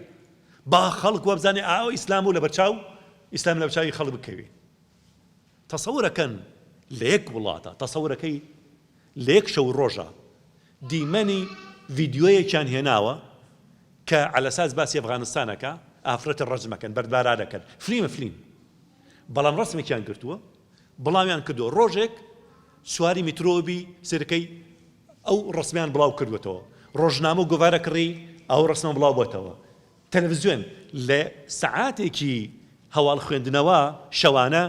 با خەڵک وەبزانێ ئاو ئیسلام و لە بەرچاو ئیسلام لە بەرچاوی خەڵک بکەوێ. تەسەورەکەن لە یەک وڵاتە، تەسەورەکەی لە یەک شەو ڕۆژە دیمەنی ڤیدیۆیەکیان هێناوە کە عەلە ئەساس باسی ئەفغانستانەکە، ئافرەتە ڕەجمەکەن، بەردبارانەکەن، فلیم. بەڵام ڕەسمێکیان کردووە، بڵاویان کردووە ڕۆژێک سواری میترۆبی سەرەکەی ئەو ڕسمیان بڵاو کردوێتەوە، ڕۆژنامە و گۆڤارە کڕی ئەو ڕسمە بڵاو بۆتەوە. تەلەڤیزیۆن لە سەعاتێکی هەواڵ خوێندنەوە شەوانە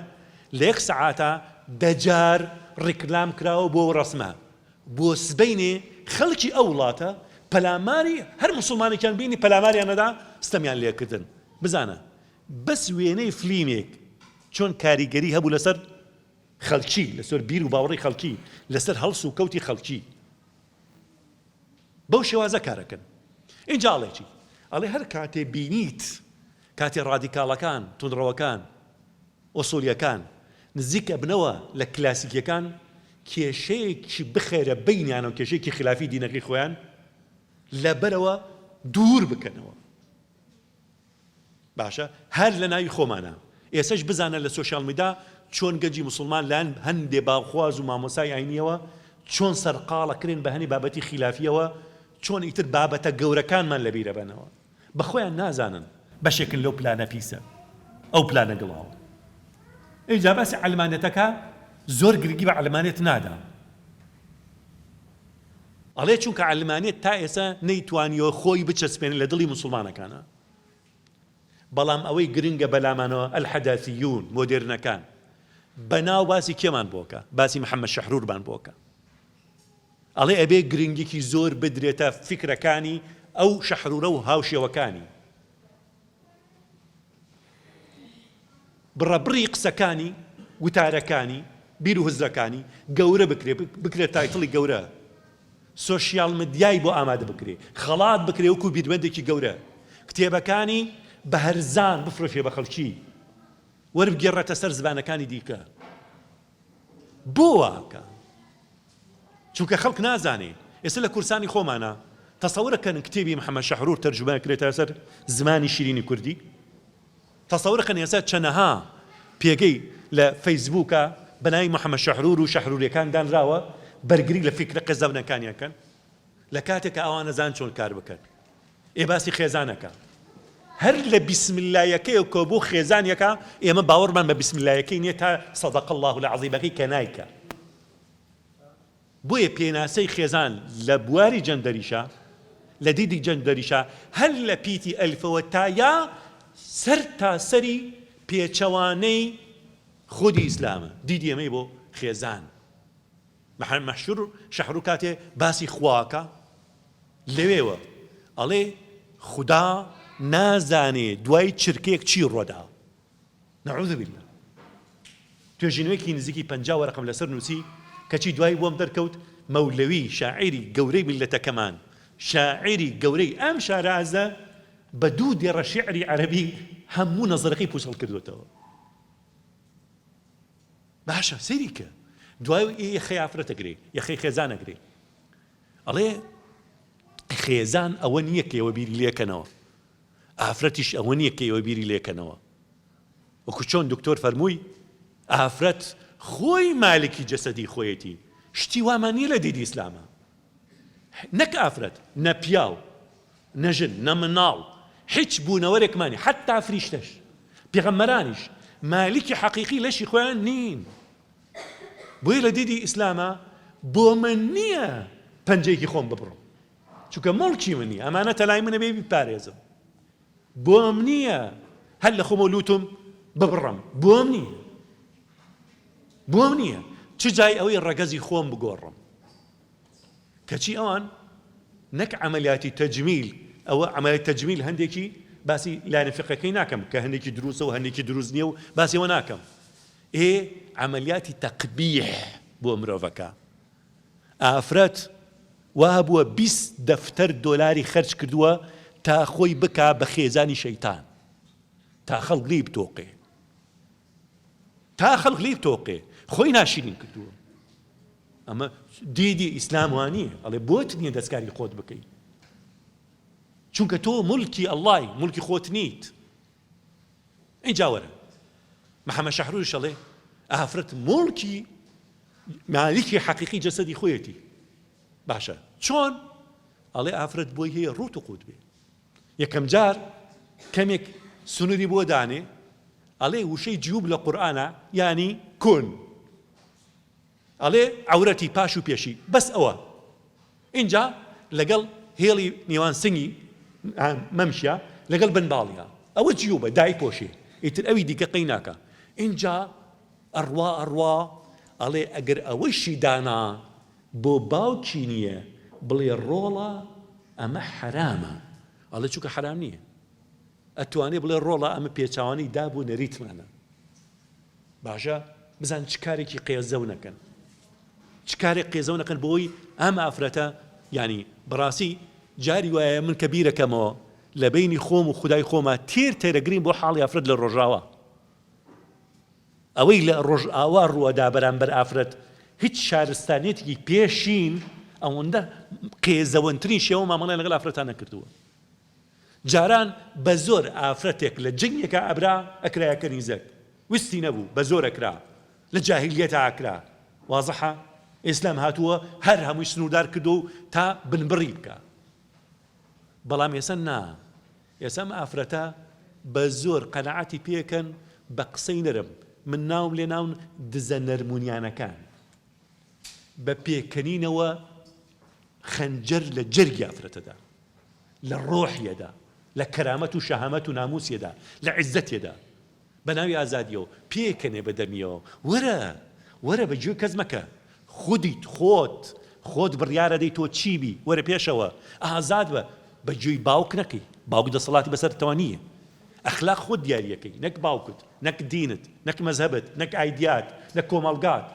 لە یەک سەعاتە 10 جار ڕیکلام کراوە بۆ ڕسمە، بۆ سبەینێ خەڵکی ئەو وڵاتە پەلاماری هەر مسلمانێکیان بینی پەلاماریانەدا ستەمیان لێکردن. بزانە بەس وێنەی فلیمێک چۆن کاریگەری هەبوو لەسەر خەڵکی، لەسەر بیر و باوەڕی خەڵکی، لەسەر هەڵس و کەوتی خەڵکی. بەو شێوازە کارەکەن. اینجا ئەڵێکی ئەڵێ هەر کاتێ بینیت کاتێ ڕادیکاڵەکان تونڕەوەکان ئۆسۆلیەکان نزیک ئەبنەوە لە کلاسیکیەکان کێشەیەکی بخێرە بینیانە و کێشەیەکی خلافی دینەکەی خۆیان لەبەرەوە دوور بکەنەوە. باشە هەر لە ناوی خۆمانە ئێسش بزانە لە سۆشیال میدیا چۆن گەنجی مسلمان لەن هەندێ باخواز و مامۆسای ئاینیەوە چۆن سەرقاڵەکرێن بە هەنی بابەتی خلافیەوە، چۆن ئیتر بابەتە گەورەکانمان لەبیرە بنەوە بەخۆیان نازانن بەشێکن لەو پلانە پیسە ئەو پلانە گڵاوە. ئینجا باسی عەلمانەتەکە زۆر گرنگی بە عەلمانێت نادا. ئەڵێ چونکە عەلمانێت تا ئێستا نەیتوانیەوە خۆی بچەسپێنێت لە دڵی مسلمانەکانە، بەڵام ئەوەی گرنگە بەلامانەوە ئەلحەداثیون مۆدێرنەکان بەناو باسی کێمان بۆکە، باسی محەممەد شەحروربان بۆکە. ئەڵێ ئەبێ گرنگێکی زۆر بدرێتە فکرەکانی ئەو شەحرورە و هاوشێوەکانی، بڕەبڕی قسەکانی وتارەکانی بیر و هزرەکانی گەورە بکرێت تایتڵی گەورە، سۆشیال مدیای بۆ ئامادە بکرێ، خەڵات بکرێ وەکو بیرمەندێکی گەورە، کتێبەکانی بە هەرزان بفرۆشێ بە خەڵکی وەربگێڕێتە سەر زبانەکانی دیکە. بۆ واکە چونکە خەڵک نازانێ. ئێستا لە کورسانی خۆمانە تەسەورەکەن کتێبی محەممەد شەحرور تەرجمە کرێتە سەر زمانی شیرینی کوردی، تەسەورەکەن ئێستا چەنەها پێگەی لە فەیسبووکە بەناوی محەممەد شەحرور و شەحرورەکان دانراوە بەرگری لە فکرە قەزەونەکانیەکەن لە کاتێکە ئەوانە زان چۆن کار بکەن. ئێ باسی خێزانەکە هەر لە بیسمیللایەکەی کۆ بۆ خێزانیەکە ئێمە باوەڕمان بە بیسمیللایەکەی نییە تا سەدەق الله العەظیمەکەی کە نایکە. بۆیە پێناسەی خێزان لە بواری جەندەریشە لە دیدی جەندەریشە هەر لە پیتی ئەلفەوە تا یا سەر تا سەری پێچەوانەی خودی ئیسلامە دیدی ئەمەی بۆ خێزان. محەممەد شەحرور کاتێ باسی خواکە لەوێوە ئەڵێ خودا نازانێ دوای چرکێک چی ڕۆدا. نەعوذ بالله. توێژینەوەیەکی نزیکی 50 وەرەقم لەسەر نووسی کەچی دوای بۆم دەرکەوت مەولەوی شاعیری گەورەی میلەتەکەمان، شاعیری گەورەی ئەم شارازە بە دوو دێڕە شیعری عەرەبی هەموو نەزەرەکەی پوسڵ کردوێتەوە. باشە سەیری کە دوای یەخەی ئافرەتەگرێ یەخەی خێزانەگرێ. ئەڵێ خێزان ئەوە نییە کە ئێوە بیری لێکەنەوە، ئافرەتیش ئەوە نییە کە ئێوە بیری لێکەنەوە. وەکو چۆن دکتۆر فەرمووی ئافرەت خۆی مالکی جەسەدی خۆیەتی، شتی وامان نییە لە دیدی ئیسلامە. نەک ئافرەت نە پیاو نە ژن نە مناڵ هیچ بوونەوەرێکمانی حتا فریشتەش پێغەمبەرانیش مالکی حەقیقی لەشی خۆیان نین. بۆیە لە دیدی ئیسلامە بۆ من نییە پەنجەیەکی خۆم ببڕم چونکە مڵکی من نییە، ئەمانەتە لای منە بێ بیپارێزم. بۆم نییە هەر لە خۆمە لوتم ببڕم، بۆم نییە، بۆم نییە چ جای ئەوەی ڕەگەزی خۆم بگۆڕم. کەچی ئەوان نەک عەمەلیاتی تەجمیل، ئەوە عەمەلیاتی تەجمیل هەندێکی باسی لایەنە فقهەکەی ناکەم کە هەندێکی دروستە و هەندێکی دروست نییە و باسی ئەوە ناکەم. عەمەلیاتی تەقبیح بۆ مرۆڤەکە. ئافرەت وا بووە 20 دەفتەر دۆلاری خەرج کردووە تا خۆی بکا بە خێزانی شەیتان، تا خەڵک لی بتۆقێ، تا خەڵک لی بتۆقێ، خۆی ناشرین کردووە. ئەمە دیدی ئیسلام وانییە. ئەڵێ بۆت نییە دەستکاری خۆت بکەیت چونکە تۆ مڵکی ئەڵڵای مڵکی خۆت نیت. اینجا وەرە محەممەد شەحرور شەڵێ ئافرەت مڵکی مالکی حەقیقی جەسەدی خۆیەتی. باشە چۆن؟ ئەڵێ ئافرەت بۆی هەیە ڕوت و قوت بێ. یەکەم جار کەمێک سنووری بۆ دانێ ئەڵێ وشەی جیوب لە قورئانە یانی کۆن، ئەڵێ عەورەتی پاش و پێشی بەس ئەوە. اینجا لەگەڵ هێڵی نێوان سنگی مەمشیە لەگەڵ بنباڵیە ئەوە جیوبە دای پۆشێ، ئیتر ئەوی دیکە قەی ناکە. اینجا ئەڕوا ئەڵێ ئەگەر ئەوەشی دانا بۆ باوکی نییە بڵێ ڕۆڵە ئەمە حرامە، ئەڵێ چونکە حرام نییە. ئەتوانێ بڵێ ڕۆڵە ئەمە پێچاوانەی دابوو نەریتمانە. باشە بزان چ کارێکی قێزەو نەکەن، چ کارێک قێزەو نەکەن بۆی ئەم ئافرەتە یعنی بەڕاستی جاری وایە من کە بیرەکەمەوە لە بینی خۆم و خودای خۆمە تێرەگرین بۆ حاڵی ئافرەت لە ڕۆژاوە ئەوەی لە ڕۆژئاوا ڕووەدا بەرامبەر ئافرەت هیچ شارستانێتێکی پێشین ئەوەندە قێزەوەنترین شێوە مامەڵای لەگەڵ ئافرەتان نەکردووە جاران بە زۆر ئافرەتێک لە جنگێکە ئەبرا ئەکرایەکە نیزەک وستی نەبوو بە زۆر ئەکرا لە جاهیلیەتە ئاکرا وازەحە ئیسلام هاتووە هەر هەمووی سنوردار کردو تا بنبڕی بکە بەڵام ئێستا نا ئێستا ئافرەتە بە زۆر قەنەعەتی پێکەن بە قسەی نەرم من ناوم لێ ناون دزە نەرمونیانەکان بە پێکەنینەوە خەنجەر لە جەرگی ئافرەتەدا لە ڕۆحیەدا لە کەرامەت و شەهامەت و ناموسیەدا لە عیززەتێدا بە ناوی ئازادیەوە پێکەنێ بەدەمیەوە وەرە بەگوێ کەس مەکە خودیت خۆت بڕیارە دەی تۆ چیبی وەرە پێشەوە ئازاد بە بەگوێی باوک نەکەی باوک دەسەڵاتی بەسەرتەوە نییە ئەخلاق خۆت دیاریەکەی نەک باوکت نەک دینت نەک مەزهبت نەک ئایدیات نەک کۆمەڵگات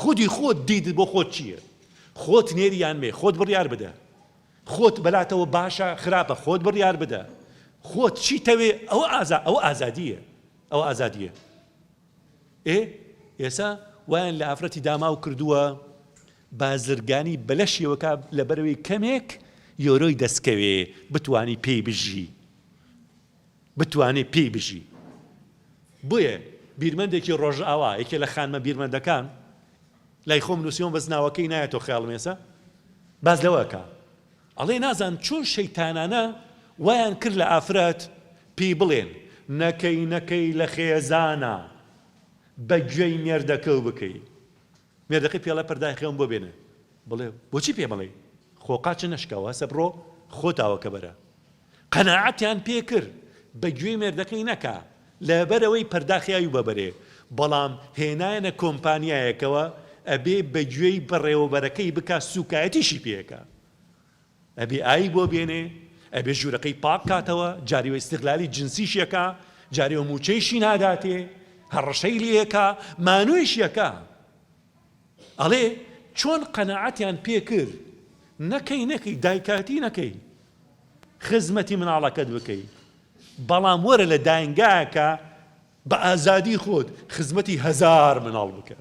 خودی خۆت دیدت بۆ خۆت چییە خۆت نێریان مێ خۆت بڕیار بدە خۆت بەلاتەوە باشە خراپە خۆت بڕیار بدە خۆت چیتەوێ ئەوە ئازادیە ئێستا وایان لە ئافرەتی داماو کردووە بازرگانی بەلەشیەوەکە لەبەرەوەی کەمێک یۆرۆی دەستکەوێ بتوانی پێی بژی بۆیە بیرمەندێکی ڕۆژئاوا یەکێ لە خانمە بیرمەندەکان لای خۆم نووسیۆم بەس ناوەکەی نایەتەوە خەیاڵم ئێستا باز لەوەکە ئەڵێ نازان چۆن شەیتانانە وایان کرد لە ئافرەت پێی بڵێن نەکەی لە خێزانە بەگوێی مێردەکە و بکەی مێردەکەی پێڵە پەردای خێوم بۆ بێنە بڵێ بۆچی پێ بڵێ خۆقاچ نەشکەوە هەسە بڕۆ خۆتاوەکە بەرە قەناعەتیان پێ کرد بەگوێی مێردەکەی نەکا لەبەرەوەی پەرداخیاوی بەبەرێ بەڵام هێنایەنە کۆمپانیایەکەوە ئەبێ بەگوێی بەڕێوەبەرەکەی بکە سوکایەتیشی پێەکە ئەبێ ئایی بۆ بێنێ ئەبێ ژوورەکەی پاک کاتەوە جاریوە ئیستیغلالی جنسیشیەکە جاریوە موچەیشی ناداتێ هەڕەشەی لێەکە مانوویشیەکە ئەڵێ چۆن قەناعەتیان پێ کرد نەکەی دایکاتی نەکەی خزمەتی مناڵەکەت بکەی بەڵام وەرە لە داینگایەکە بە ئازادی خۆت خزمەتی 1000 مناڵ بکە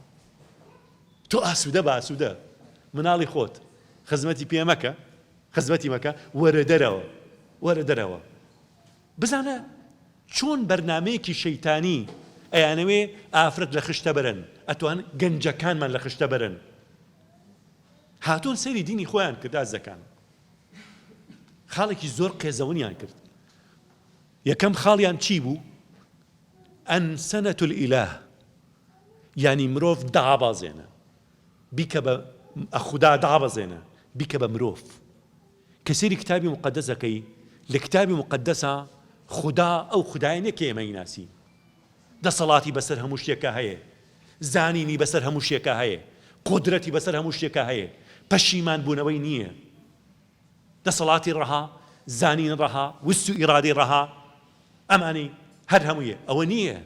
تۆ ئاسوودە بە ئاسوودە مناڵی خۆت خزمەتی پێ مەکە خزمەتی مەکە وەرە دەرەوە بزانە چۆن بەرنامەیەکی شەیتانی ئەیانەوێ ئافرەت لە خشتە بەرن ئەتوان گەنجەکانمان لە خشتە بەرن هاتوون سەری دینی خۆیان کرد ئازەکان خاڵێکی زۆر قێزەونیان کرد یەکەم خاڵیان چی بوو ئەنسەنەت الئیلاه یعنی مرۆڤ دابەزێنە بیکە بە خوددا دابەزێنە بیکە بە مرۆڤ کە سەیری کتابی مقدسەکەی لە کتابی مقدسە خوددا ئەو خوددایە نەکە ئێمە ناسی دەسەڵاتی بەسەر هەموو شتێکە هەیە زانینی بەسەر هەموو شتێکە هەیە قودرەتی بەسەر هەموو شتێکە هەیە پەشیمان بوونەوەی نییە دەسەڵاتی ڕەها زانین ڕەها وست و ئیرادەی ڕەها ئەمانی هەر هەموویە ئەوە نییە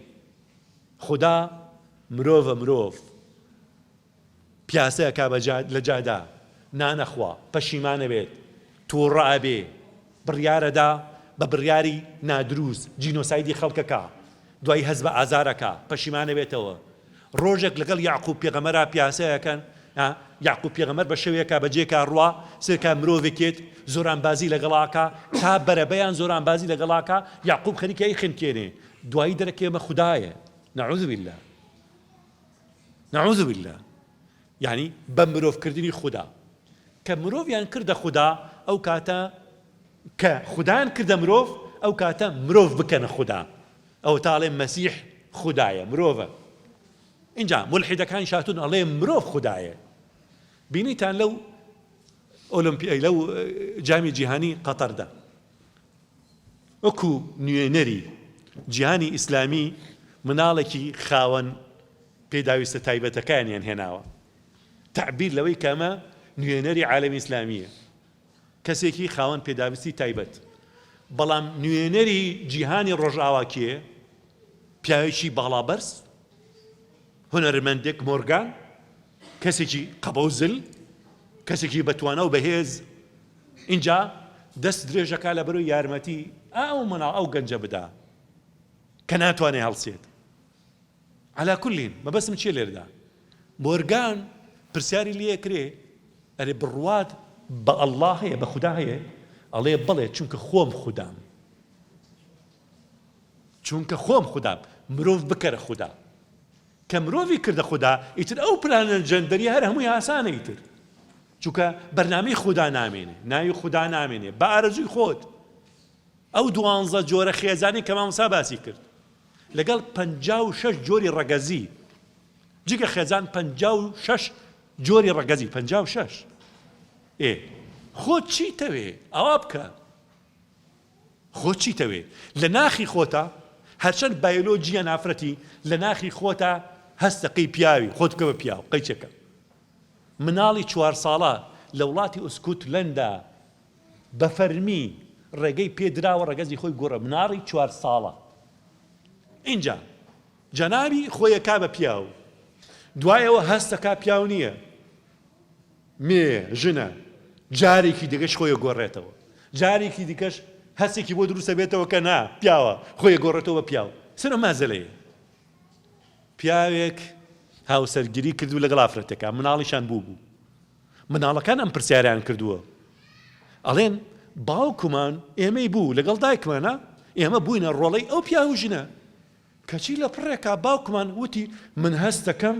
خوددا مرۆڤ پیاسەیەکا لە جادا نانەخوا پەشیمانە بێت تووڕە ئەبێ بڕیارەدا بە بڕیاری نادروست جینۆسایدی خەڵکەکە دوای هەز بە ئازارەکە پەشیمانە بێتەوە ڕۆژێک لەگەڵ یاعقوب پێغەمبەرا پیاسەیەکەن یاعقوب پێغەمبەر بە شەوێکە بەجێکە ڕوا سێکە مرۆڤێکێت زۆرانبازی لەگەڵاکە تا بەرەبەیان زۆرانبازی لەگەڵاکە یاعقوب خەریکەی خنکێنێ دوایی دەرەکێمە خوددایە نەعوذ بالله یعنی بە مرۆڤکردنی خوددا کە مرۆڤیان کردە خوددا ئەو کاتە کە خوددایان کردە مرۆڤ ئەو کاتە مرۆڤ بکەنە خوددا ئەو تاڵێ مەسیح خوددایە مرۆڤە اینجا ملحیدەکان شاتون ئەڵێ مرۆڤ خوددایە بینیتان لەو ئۆلمپیای لەو جامی جیهانی قەتەردا وەکو نوێنەری جیهانی ئیسلامی مناڵێکی خاوەن پێداویستە تایبەتەکانیان هێناوە تعبیر لەوەی کەمە نوێنەری عالەمی ئیسلامیە کەسێکی خاوەن پێداویستی تایبەت بەڵام نوێنەری جیهانی ڕۆژئاوا کێ پیاوێکی باڵابەرز هونەرمەندێک مۆرگان کەسێکی قەبەوزل کەسێکی بەتوانە و بەهێز اینجا دەست درێژەکە لە بەرەوەی یارمەتی ئەو مناڵ ئەو گەنجە بدا کە ناتوانێ هەڵسێت. على كلين ما بس من شيء ليردا مورغان برسياري ليه كري أري برواد بالله هي بخدا هي الله يبلي چونك خوم خدام چونك خوم خدام مروف بكر خدا كمروفي كرد خدا يتر أو بلان الجندري هر همو ياسانه يتر چونك برنامج خدا نامينه نايو خدا نامينه بارزوي خود أو دوانزا جورة خيزاني كمان مساباسي كرد لەگەڵ 56 جۆری ڕەگەزی جگە خێزان 56 جۆری ڕەگەزی 56 خۆت چیتەوێ ئەوا بکە خۆت چیتەوێ لە ناخی خۆتە هەرچەند بایۆلۆجیە نافرەتی لە ناخی خۆتە هەستەقەی پیاوی خۆت بکە بە پیاو قەیچەکە مناڵی 4 ساڵە لە وڵاتی ئوسکوتلەندا بە فەرمی ڕێگەی پێدراوە ڕەگەزی خۆی گۆڕە مناڵی 4 ساڵە اینجا جەنابی خۆیەکا بە پیاو دوایەوە هەستەکا پیاو نییە مێ ژنە جارێکی دیکەش خۆی گۆڕێتەوە جارێکی دیکەش هەستێکی بۆ دروستە بێتەوە کە نا پیاوە خۆی گۆڕێتەوە بە پیاو سرە مازەلەیە پیاوێک هاوسەرگیری کردو لەگەڵ ئافرەتەکە مناڵیشان بوو مناڵەکان ئەم پرسیاریان کردووە ئەڵێن باوکمان ئێمەی بوو لەگەڵ دایکمانە ئێمە بووینە ڕۆڵەی ئەو پیاو ژنە کەچی لە پڕێکا باوکمان وتی من هەستەکەم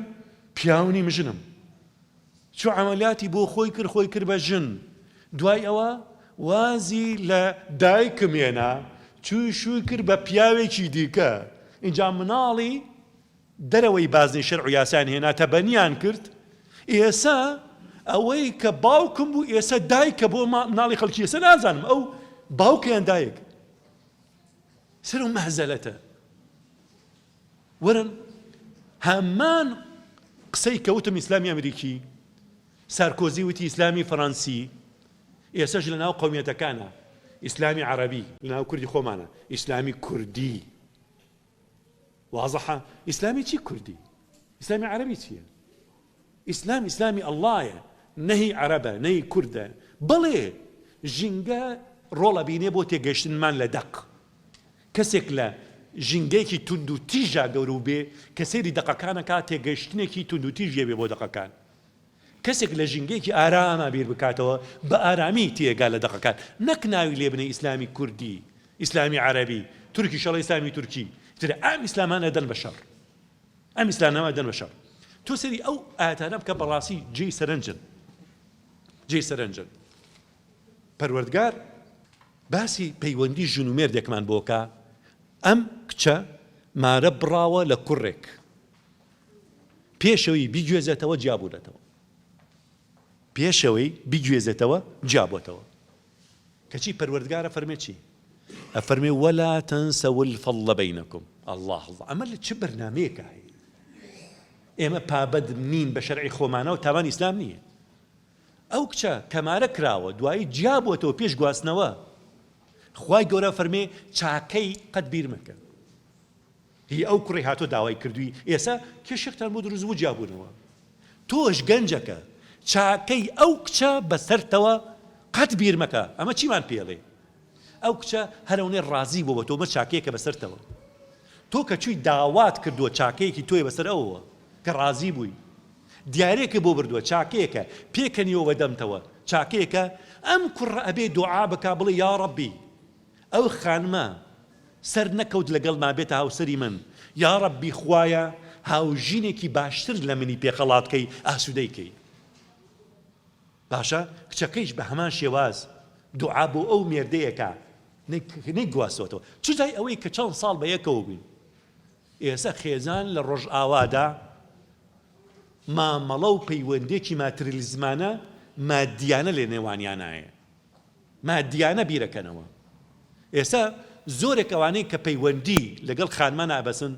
پیاونی مژنم چۆ عملیاتی بۆ خۆی کرد بە ژن دوای ئەوە وازی لە دایکم هێنا چووی شووی کرد بە پیاوێکی دیکە اینجا مناڵی دەرەوەی بازنەی شەرع و یاسایان هێناتە بەنیان کرد ئێسا ئەوەی کە باوکم بوو ئێسا دایکە بۆ مناڵی خەڵکی ئێستا نازانم ئەو باوکیان دایک سەر و مەهزەلەتە ورن هەمان قسەی کەوتم ئیسلامی ئەمریکی سارکۆزی وتی ئیسلامی فەڕەنسی ئێسەش لە ناو قەومیەتەکانە ئیسلامی عەرەبی لە ناو کوردی خۆمانە ئیسلامی کوردی واضحە ئیسلامی چی کوردی ئیسلامی عەرەبی چییە ئیسلامی ئەڵڵایە نەهی عەرەبە نەهی کوردە بەڵێ ژینگە ڕۆڵە بینێ بۆ تێگەشتنمان لە دەق کەسێک لە ژینگەیەکی تند و تیژە گەورە و بێ کە سەیری دەقەکانەکە تێگەشتنێکی تند و تیژێ بێ بۆ دەقەکان کەسێک لە ژینگەیەکی ئارامە بیر بکاتەوە بە ئارامی تێگا لە دەقەکان نەک ناوی لێ بنێ ئیسلامی کوردی ئیسلامی عەرەبی تورکی شەڵی ئیسلامی تورکی ترە ئەم ئیسلامانە دەن بە شەڕ ئەم ئیسلامانە دەن بە شەڕ تۆ سەری ئەو ئاەتانە بکە بەڕاستی جێی سەرنجن پەروەردگار باسی پەیوەندی ژن و مێردێکمان بۆکە ئەم کچە مارە بڕاوە لە کوڕێک پێشەوەی بیگوێزێتەوە جیابووەتەوە کەچی پەروەردگارە فەرمێ چی ئەفەرمێ وەلا تەنسەو الفەضڵ بەینەکم الله ئەمە لە چ بەرنامەیەکە هەیە ئێمە پابەد نین بە شەرعی خۆمانە و تاوان ئیسلام نییە ئەو کچە کەمارە کراوە دوایی جیابووەتەوە پێش گواستنەوە خوای گەورە فەرمێ چاکەی قەت بیر مەکە هی ئەو کوڕی هاتۆ داوای کردووی ئێسا کێشێکتان بۆ دروست بوو جیابوونەوە تۆش گەنجەکە چاکەی ئەو کچە بەسەرتەوە قەت بیر مەکە ئەمە چیمان پێڵێ ئەو کچە هەرەونێ ڕازی بووە تۆ مە چاکەیەکە بەسەرتەوە تۆ کە چووی داوات کردووە چاکەیەکی تۆی بەسەر ئەوەوە کە ڕازی بووی دیارێکە بۆ بردووە چاکەیەکە پێکەنیەوە دەمتەوە چاکەیەکە ئەم کوڕە ئەبێ دوعا بکا بڵێ یا ڕەبی ئەو خانمە سەر نەکەوت لەگەڵ مابێتە هاوسەری من یا ڕەبی خوایە هاوژینێکی باشتر لە منی پێخەڵاتکەی ئاسوودەیکەی باشە کچەکەیش بە هەمان شێواز دوعا بۆ ئەو مێردەیەکە نەیگواستەوە چجای ئەوەی کە چەند ساڵ بە یەکەوە بووین ئێستا خێزان لە ڕۆژ ئاوادا مامەڵە و پەیوەندێکی ماتریلیزمانە مادیانە لێ نێوانیانایە مادیانە بیرەکەنەوە ئێستا زۆرێک ئەوانەی کە پەیوەندی لەگەڵ خانمان ئابەسن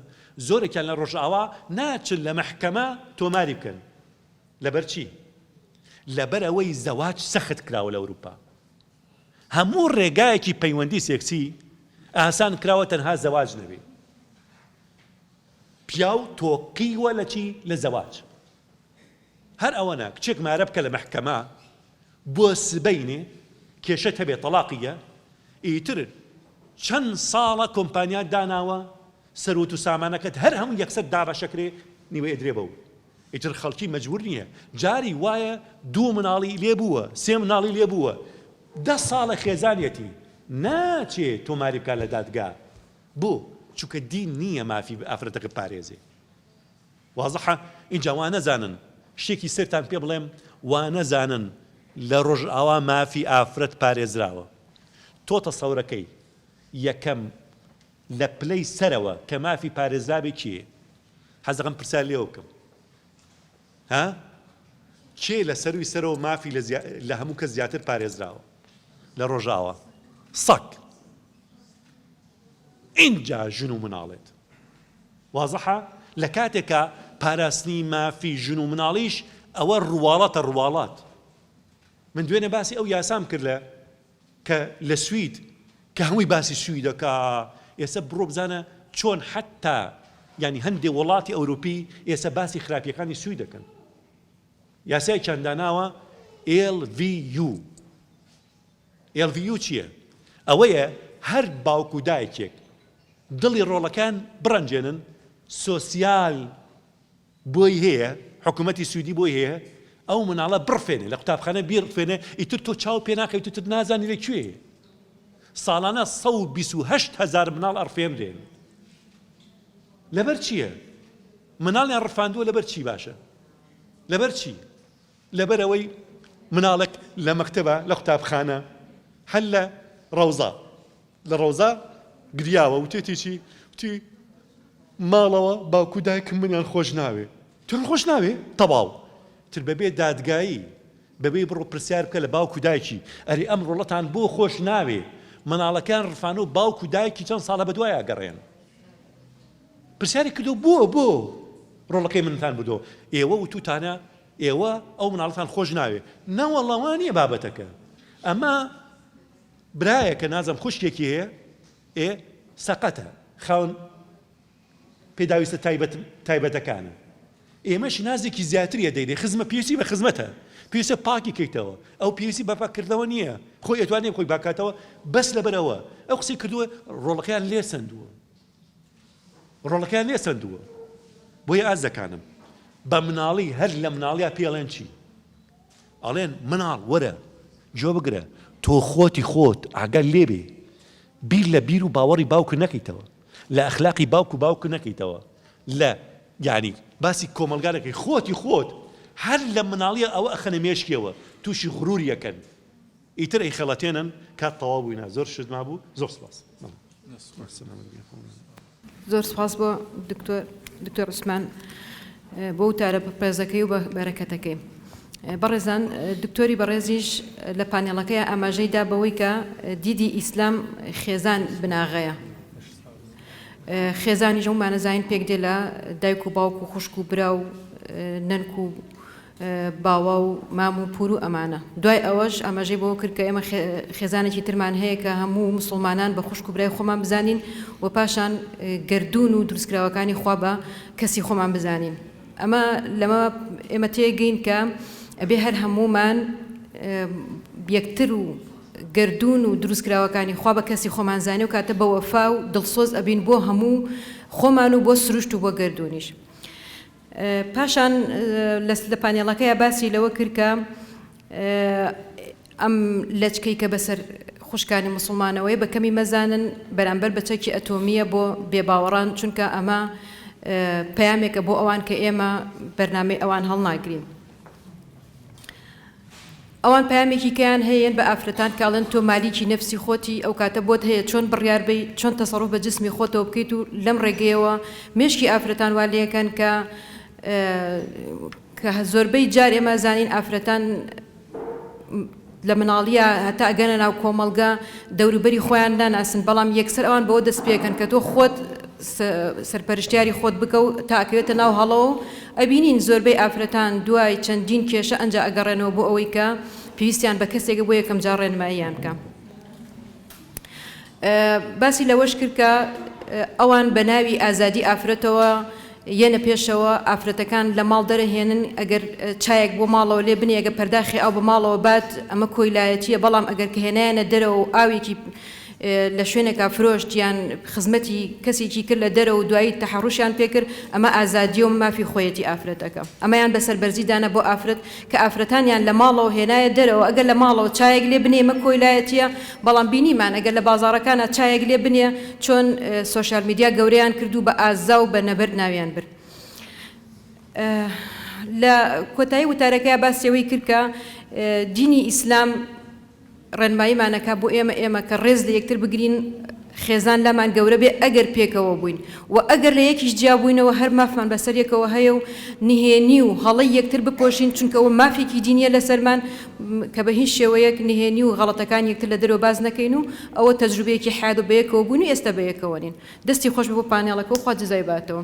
زۆرێکیان لە ڕۆژئاوا ناچن لە مەحکەمە تۆماری بکەن لەبەر چی لەبەر ئەوەی زەواج سەخت کراوە لە ئەوروپا هەموو ڕێگایەکی پەیوەندی سێکسی ئاسان کراوە تەنها زەواج نەبێ پیاو تۆقیوە لە چی لە زەواج هەر ئەوەنە کچێک مارە بکە لە مەحکەمە بۆ سبەینێ کێشت هەبێ تەلاقیە ئیتر چەند ساڵە کۆمپانیا داناوە سەرۆت و سامانەکەت هەر هەموو یەکسەر دابەشەکرێ نیوە ئێدرێ بەو ئیتر خەڵکی مەجبور نییە جاری وایە 2 مناڵی لێبووە 3 مناڵی لێبووە 10 ساڵە خێزانێتی ناچێت تۆماری بکات لە دادگا بۆ چونکە دین نییە مافی ئافرەتەکە پارێزێ وازەحە اینجا وا نەزانن شتێکی سەرتان پێ بڵێم وا نەزانن لە ڕۆژئاوا مافی ئافرەت پارێزراوە تۆ تەسەورەکەی یەکەم لە پلەی سەرەوە کە مافی پارێزرابێ کێ حەزەکەم پرسیار لێوە بکەم ها کێ لە سەروی سەرەوە مافی لە هەموو کەس زیاتر پارێزراوە لە ڕۆژاوە سەگ اینجا ژن و مناڵێت وازەحە لە کاتێکە پاراستنی مافی ژن و مناڵیش ئەوە ڕواڵەتە ڕواڵات من دوێنێ باسی ئەو یاسام کرد کە لە سوید کە هەمووی باسی سویدەکە ئێستا بڕۆ بزانە چۆن حتا ینی هەندێک وڵاتی ئەوروپی ئێستا باسی خراپیەکانی سوید دەکەن یاسای چەنداناوە LVU چییە؟ ئەوەیە هەر باوکو دایکێک دڵی ڕۆڵەکان بڕەنجێنن سۆسیال بۆی هەیە حکوومەتی سویدی بۆی هەیە ئەو مناڵە بڕفێنێ لە قوتابخانە بیرفێنێ ئیتر تۆ چاو پێ ناکەیت تر نازانی لەکوێیە ساڵانە 128,000 مناڵ ئەڕفێنرێن لەبەر چییە؟ مناڵیان ڕفاندووە لەبەر چی باشە؟ لەبەر چی؟ لەبەر ئەوەی مناڵێک لە مەکتەبە لە قوتابخانە هەل لە ڕەوزا گریاوە وتێتی چی؟ وتی ماڵەوە باوکو دایکم منیان خۆش ناوێ تۆ خۆش ناوێ؟ تەواو تر بەبێ دادگایی بەبێ بڕۆ پرسیار بکە لە باوکو دایکی ئەری ئەم ڕۆڵەتان بۆ خۆش ناوێ مناڵەکان ڕفانە و باوکو دایکی چەند ساڵە بەدوای ئاگەڕێن پرسیاری کردو بۆ ڕۆڵەکەی منتان بدۆ ئێوە وتوتانە ئێوە ئەو مناڵەتان خۆش ناوێ نەوەڵەوان نییە بابەتەکە ئەمە برایە کە نازم خوشکێکی هەیە سەقەتە خاون پێداویستە تایبەتەکانە ئێمەش نازێکی زیاتریە دەیدێ خزمە پێویستی بە خزمەتە پێویستە پاکی کەیتەوە ئەو پێویستی بە پاکردنەوە نییە خۆی ئەتوانێ خۆی باکاتەوە بەس لەبەرەوە ئەو قسەی کردووە ڕۆڵەکەیان لێ سندووە بۆیە ئاز دەکانم بە مناڵی هەر لە مناڵیا پێڵێن چی ئەڵێن مناڵ وەرە جۆ بگرە تۆ خۆتی خۆت ئاگەر لێبێ بیر لە بیر و باوەڕی باوکو نەکەیتەوە لە ئەخلاقی باوکو نەکەیتەوە لە یعنی باسی کۆمەلگارەکەی خۆتی خۆت هەر لە مناڵیە ئەوە ئەخەنە مێشکیەوە تووشی غروریەکەن ئیتر ئەی خەڵەتێنن کات تەواو بووینە زۆر شت مابوو زۆر سپاس زۆر سپاس بۆ دکتۆر عوسمان بۆ وتارە پێزەکەی و بەرەکەتەکەی بەڕێزان دکتۆری بەڕێزیش لە پانێڵەکەی ئاماژەیدا بەوەی کە دیدی ئیسلام خێزان بناغەیە خێزانی ژەومانەزین پێک دێ لە دایک و باوک و خوشک و برا و نەنک و باوە و مام و پور و ئەمانە دوای ئەوەش ئاماژەی بۆ کرد کە ئێمە خێزانێکی ترمان هەیە کە هەموو مسلمانان بە خوشک و برای خۆمان بزانین و پاشان گردون و دروستکراوەکانی خوا بە کەسی خۆمان بزانین ئەمە لەمە ئێمە تێگەین کە ئەبێ هەر هەمومان یەکتر و گردون و دروستکراوەکانی خوا بە کەسی خۆمان زانێ و کاتە بە وەفا و دڵسۆز ئەبین بۆ هەموو خۆمان و بۆ سروشت و بۆ گردونیش پاشان لە پانێڵەکەیە باسی لەوە کرد کە ئەم لەچکەی کە بەسەر خوشکانی مسلمانەوەی بە کەمی مەزانن بەرامبەر بەچەکی ئەتۆمیە بۆ بێباوەڕان چونکە ئەمە پەیامێکە بۆ ئەوان کە ئێمە بەرنامەی ئەوان هەڵناگرین ئەوان پامێکی کەیان هەیەن بە ئافرەتان کاڵن تۆ مالیکی نەفسی خۆتی ئەو کاتە بۆت هەیە چۆن بڕیاربی چۆن تەسەڕوف بە جسمی خۆتەوە بکەیت و لەم ڕێگەیەوە مێشکی ئافرەتان وا لەکەن کە زۆربەی جار ئێمە زانین ئافرەتان لە مناڵیە هەتا ئەگەنە ناو کۆمەڵگە دەوروبەری خۆیان ناناسن بەڵام یەکسەر ئەوان بەوە دەست پێکەن کە تۆ خۆت سەرپەرشتیاری خۆت بکە و تاکەوێتە ناو هەڵەوە ئەبینین زۆربەی ئافرەتان دوای چەندین کێشە ئەنج ئەگەڕێنەوە بۆ ئەوەی کە پێویستیان بە کەسێکە بۆ یەکەم جار ڕێنماییان بکە باسی لەوەش کرد کە ئەوان بە ناوی ئازادی ئافرەتەوە یەنە پێشەوە ئافرەتەکان لە ماڵ دەرەهێنن ئەگەر چایەک بۆ ماڵەوە لێ بنی ئەگە پەرداخی ئەو بە ماڵەوە بات ئەمە کۆیلایەتیە بەڵام ئەگەر کە هێنایەنە دەرەوە و ئاوێکی لە شوێنێکا فرۆشتیان خزمەتی کەسێکی کرد لە دەرەوە و دوایی تەحڕوشیان پێکرد ئەمە ئازادی و مافی خۆیەتی ئافرەتەکە ئەمەیان بەسەربەرزیدانە بۆ ئافرەت کە ئافرەتانیان لە ماڵەوە هێنایە دەرەوە ئەگەر لە ماڵەوە چایەک لێ بنێ مە کۆیلایەتیە بەڵام بینیمان ئەگەر لە بازاڕەکانە چایەک لێ بنێ چۆن سۆشیال میدیا گەورەیان کردو بە ئازا و بە نەبەر ناویان برد لە کۆتایی وتارەکەی باسیەوەی کردکە دینی ئیسلام ڕێنماییمانەکە بۆ ئێمە کە ڕێز لە یەکتر بگرین خێزان لامان گەورە بێ ئەگەر پێکەوە بووین و ئەگەر لە یەکیش جیابووینەوە هەر مافمان بەسەر یەکەوە هەیە و نهێنی و هەڵی یەکتر بپۆشین چونکەەوە مافێکی دینیە لەسەرمان کە بە هیچ شێوەیەک نهێنی و غەڵەتەکان یەکتر لە دەرەوە باز نەکەین و ئەوە تەجروبەیەکی حاد و بەیەکەوە بوون و ئێستا بەیەکەوە نین دەستی خۆش بۆ پانێڵەکە و خوا جزای باتەوە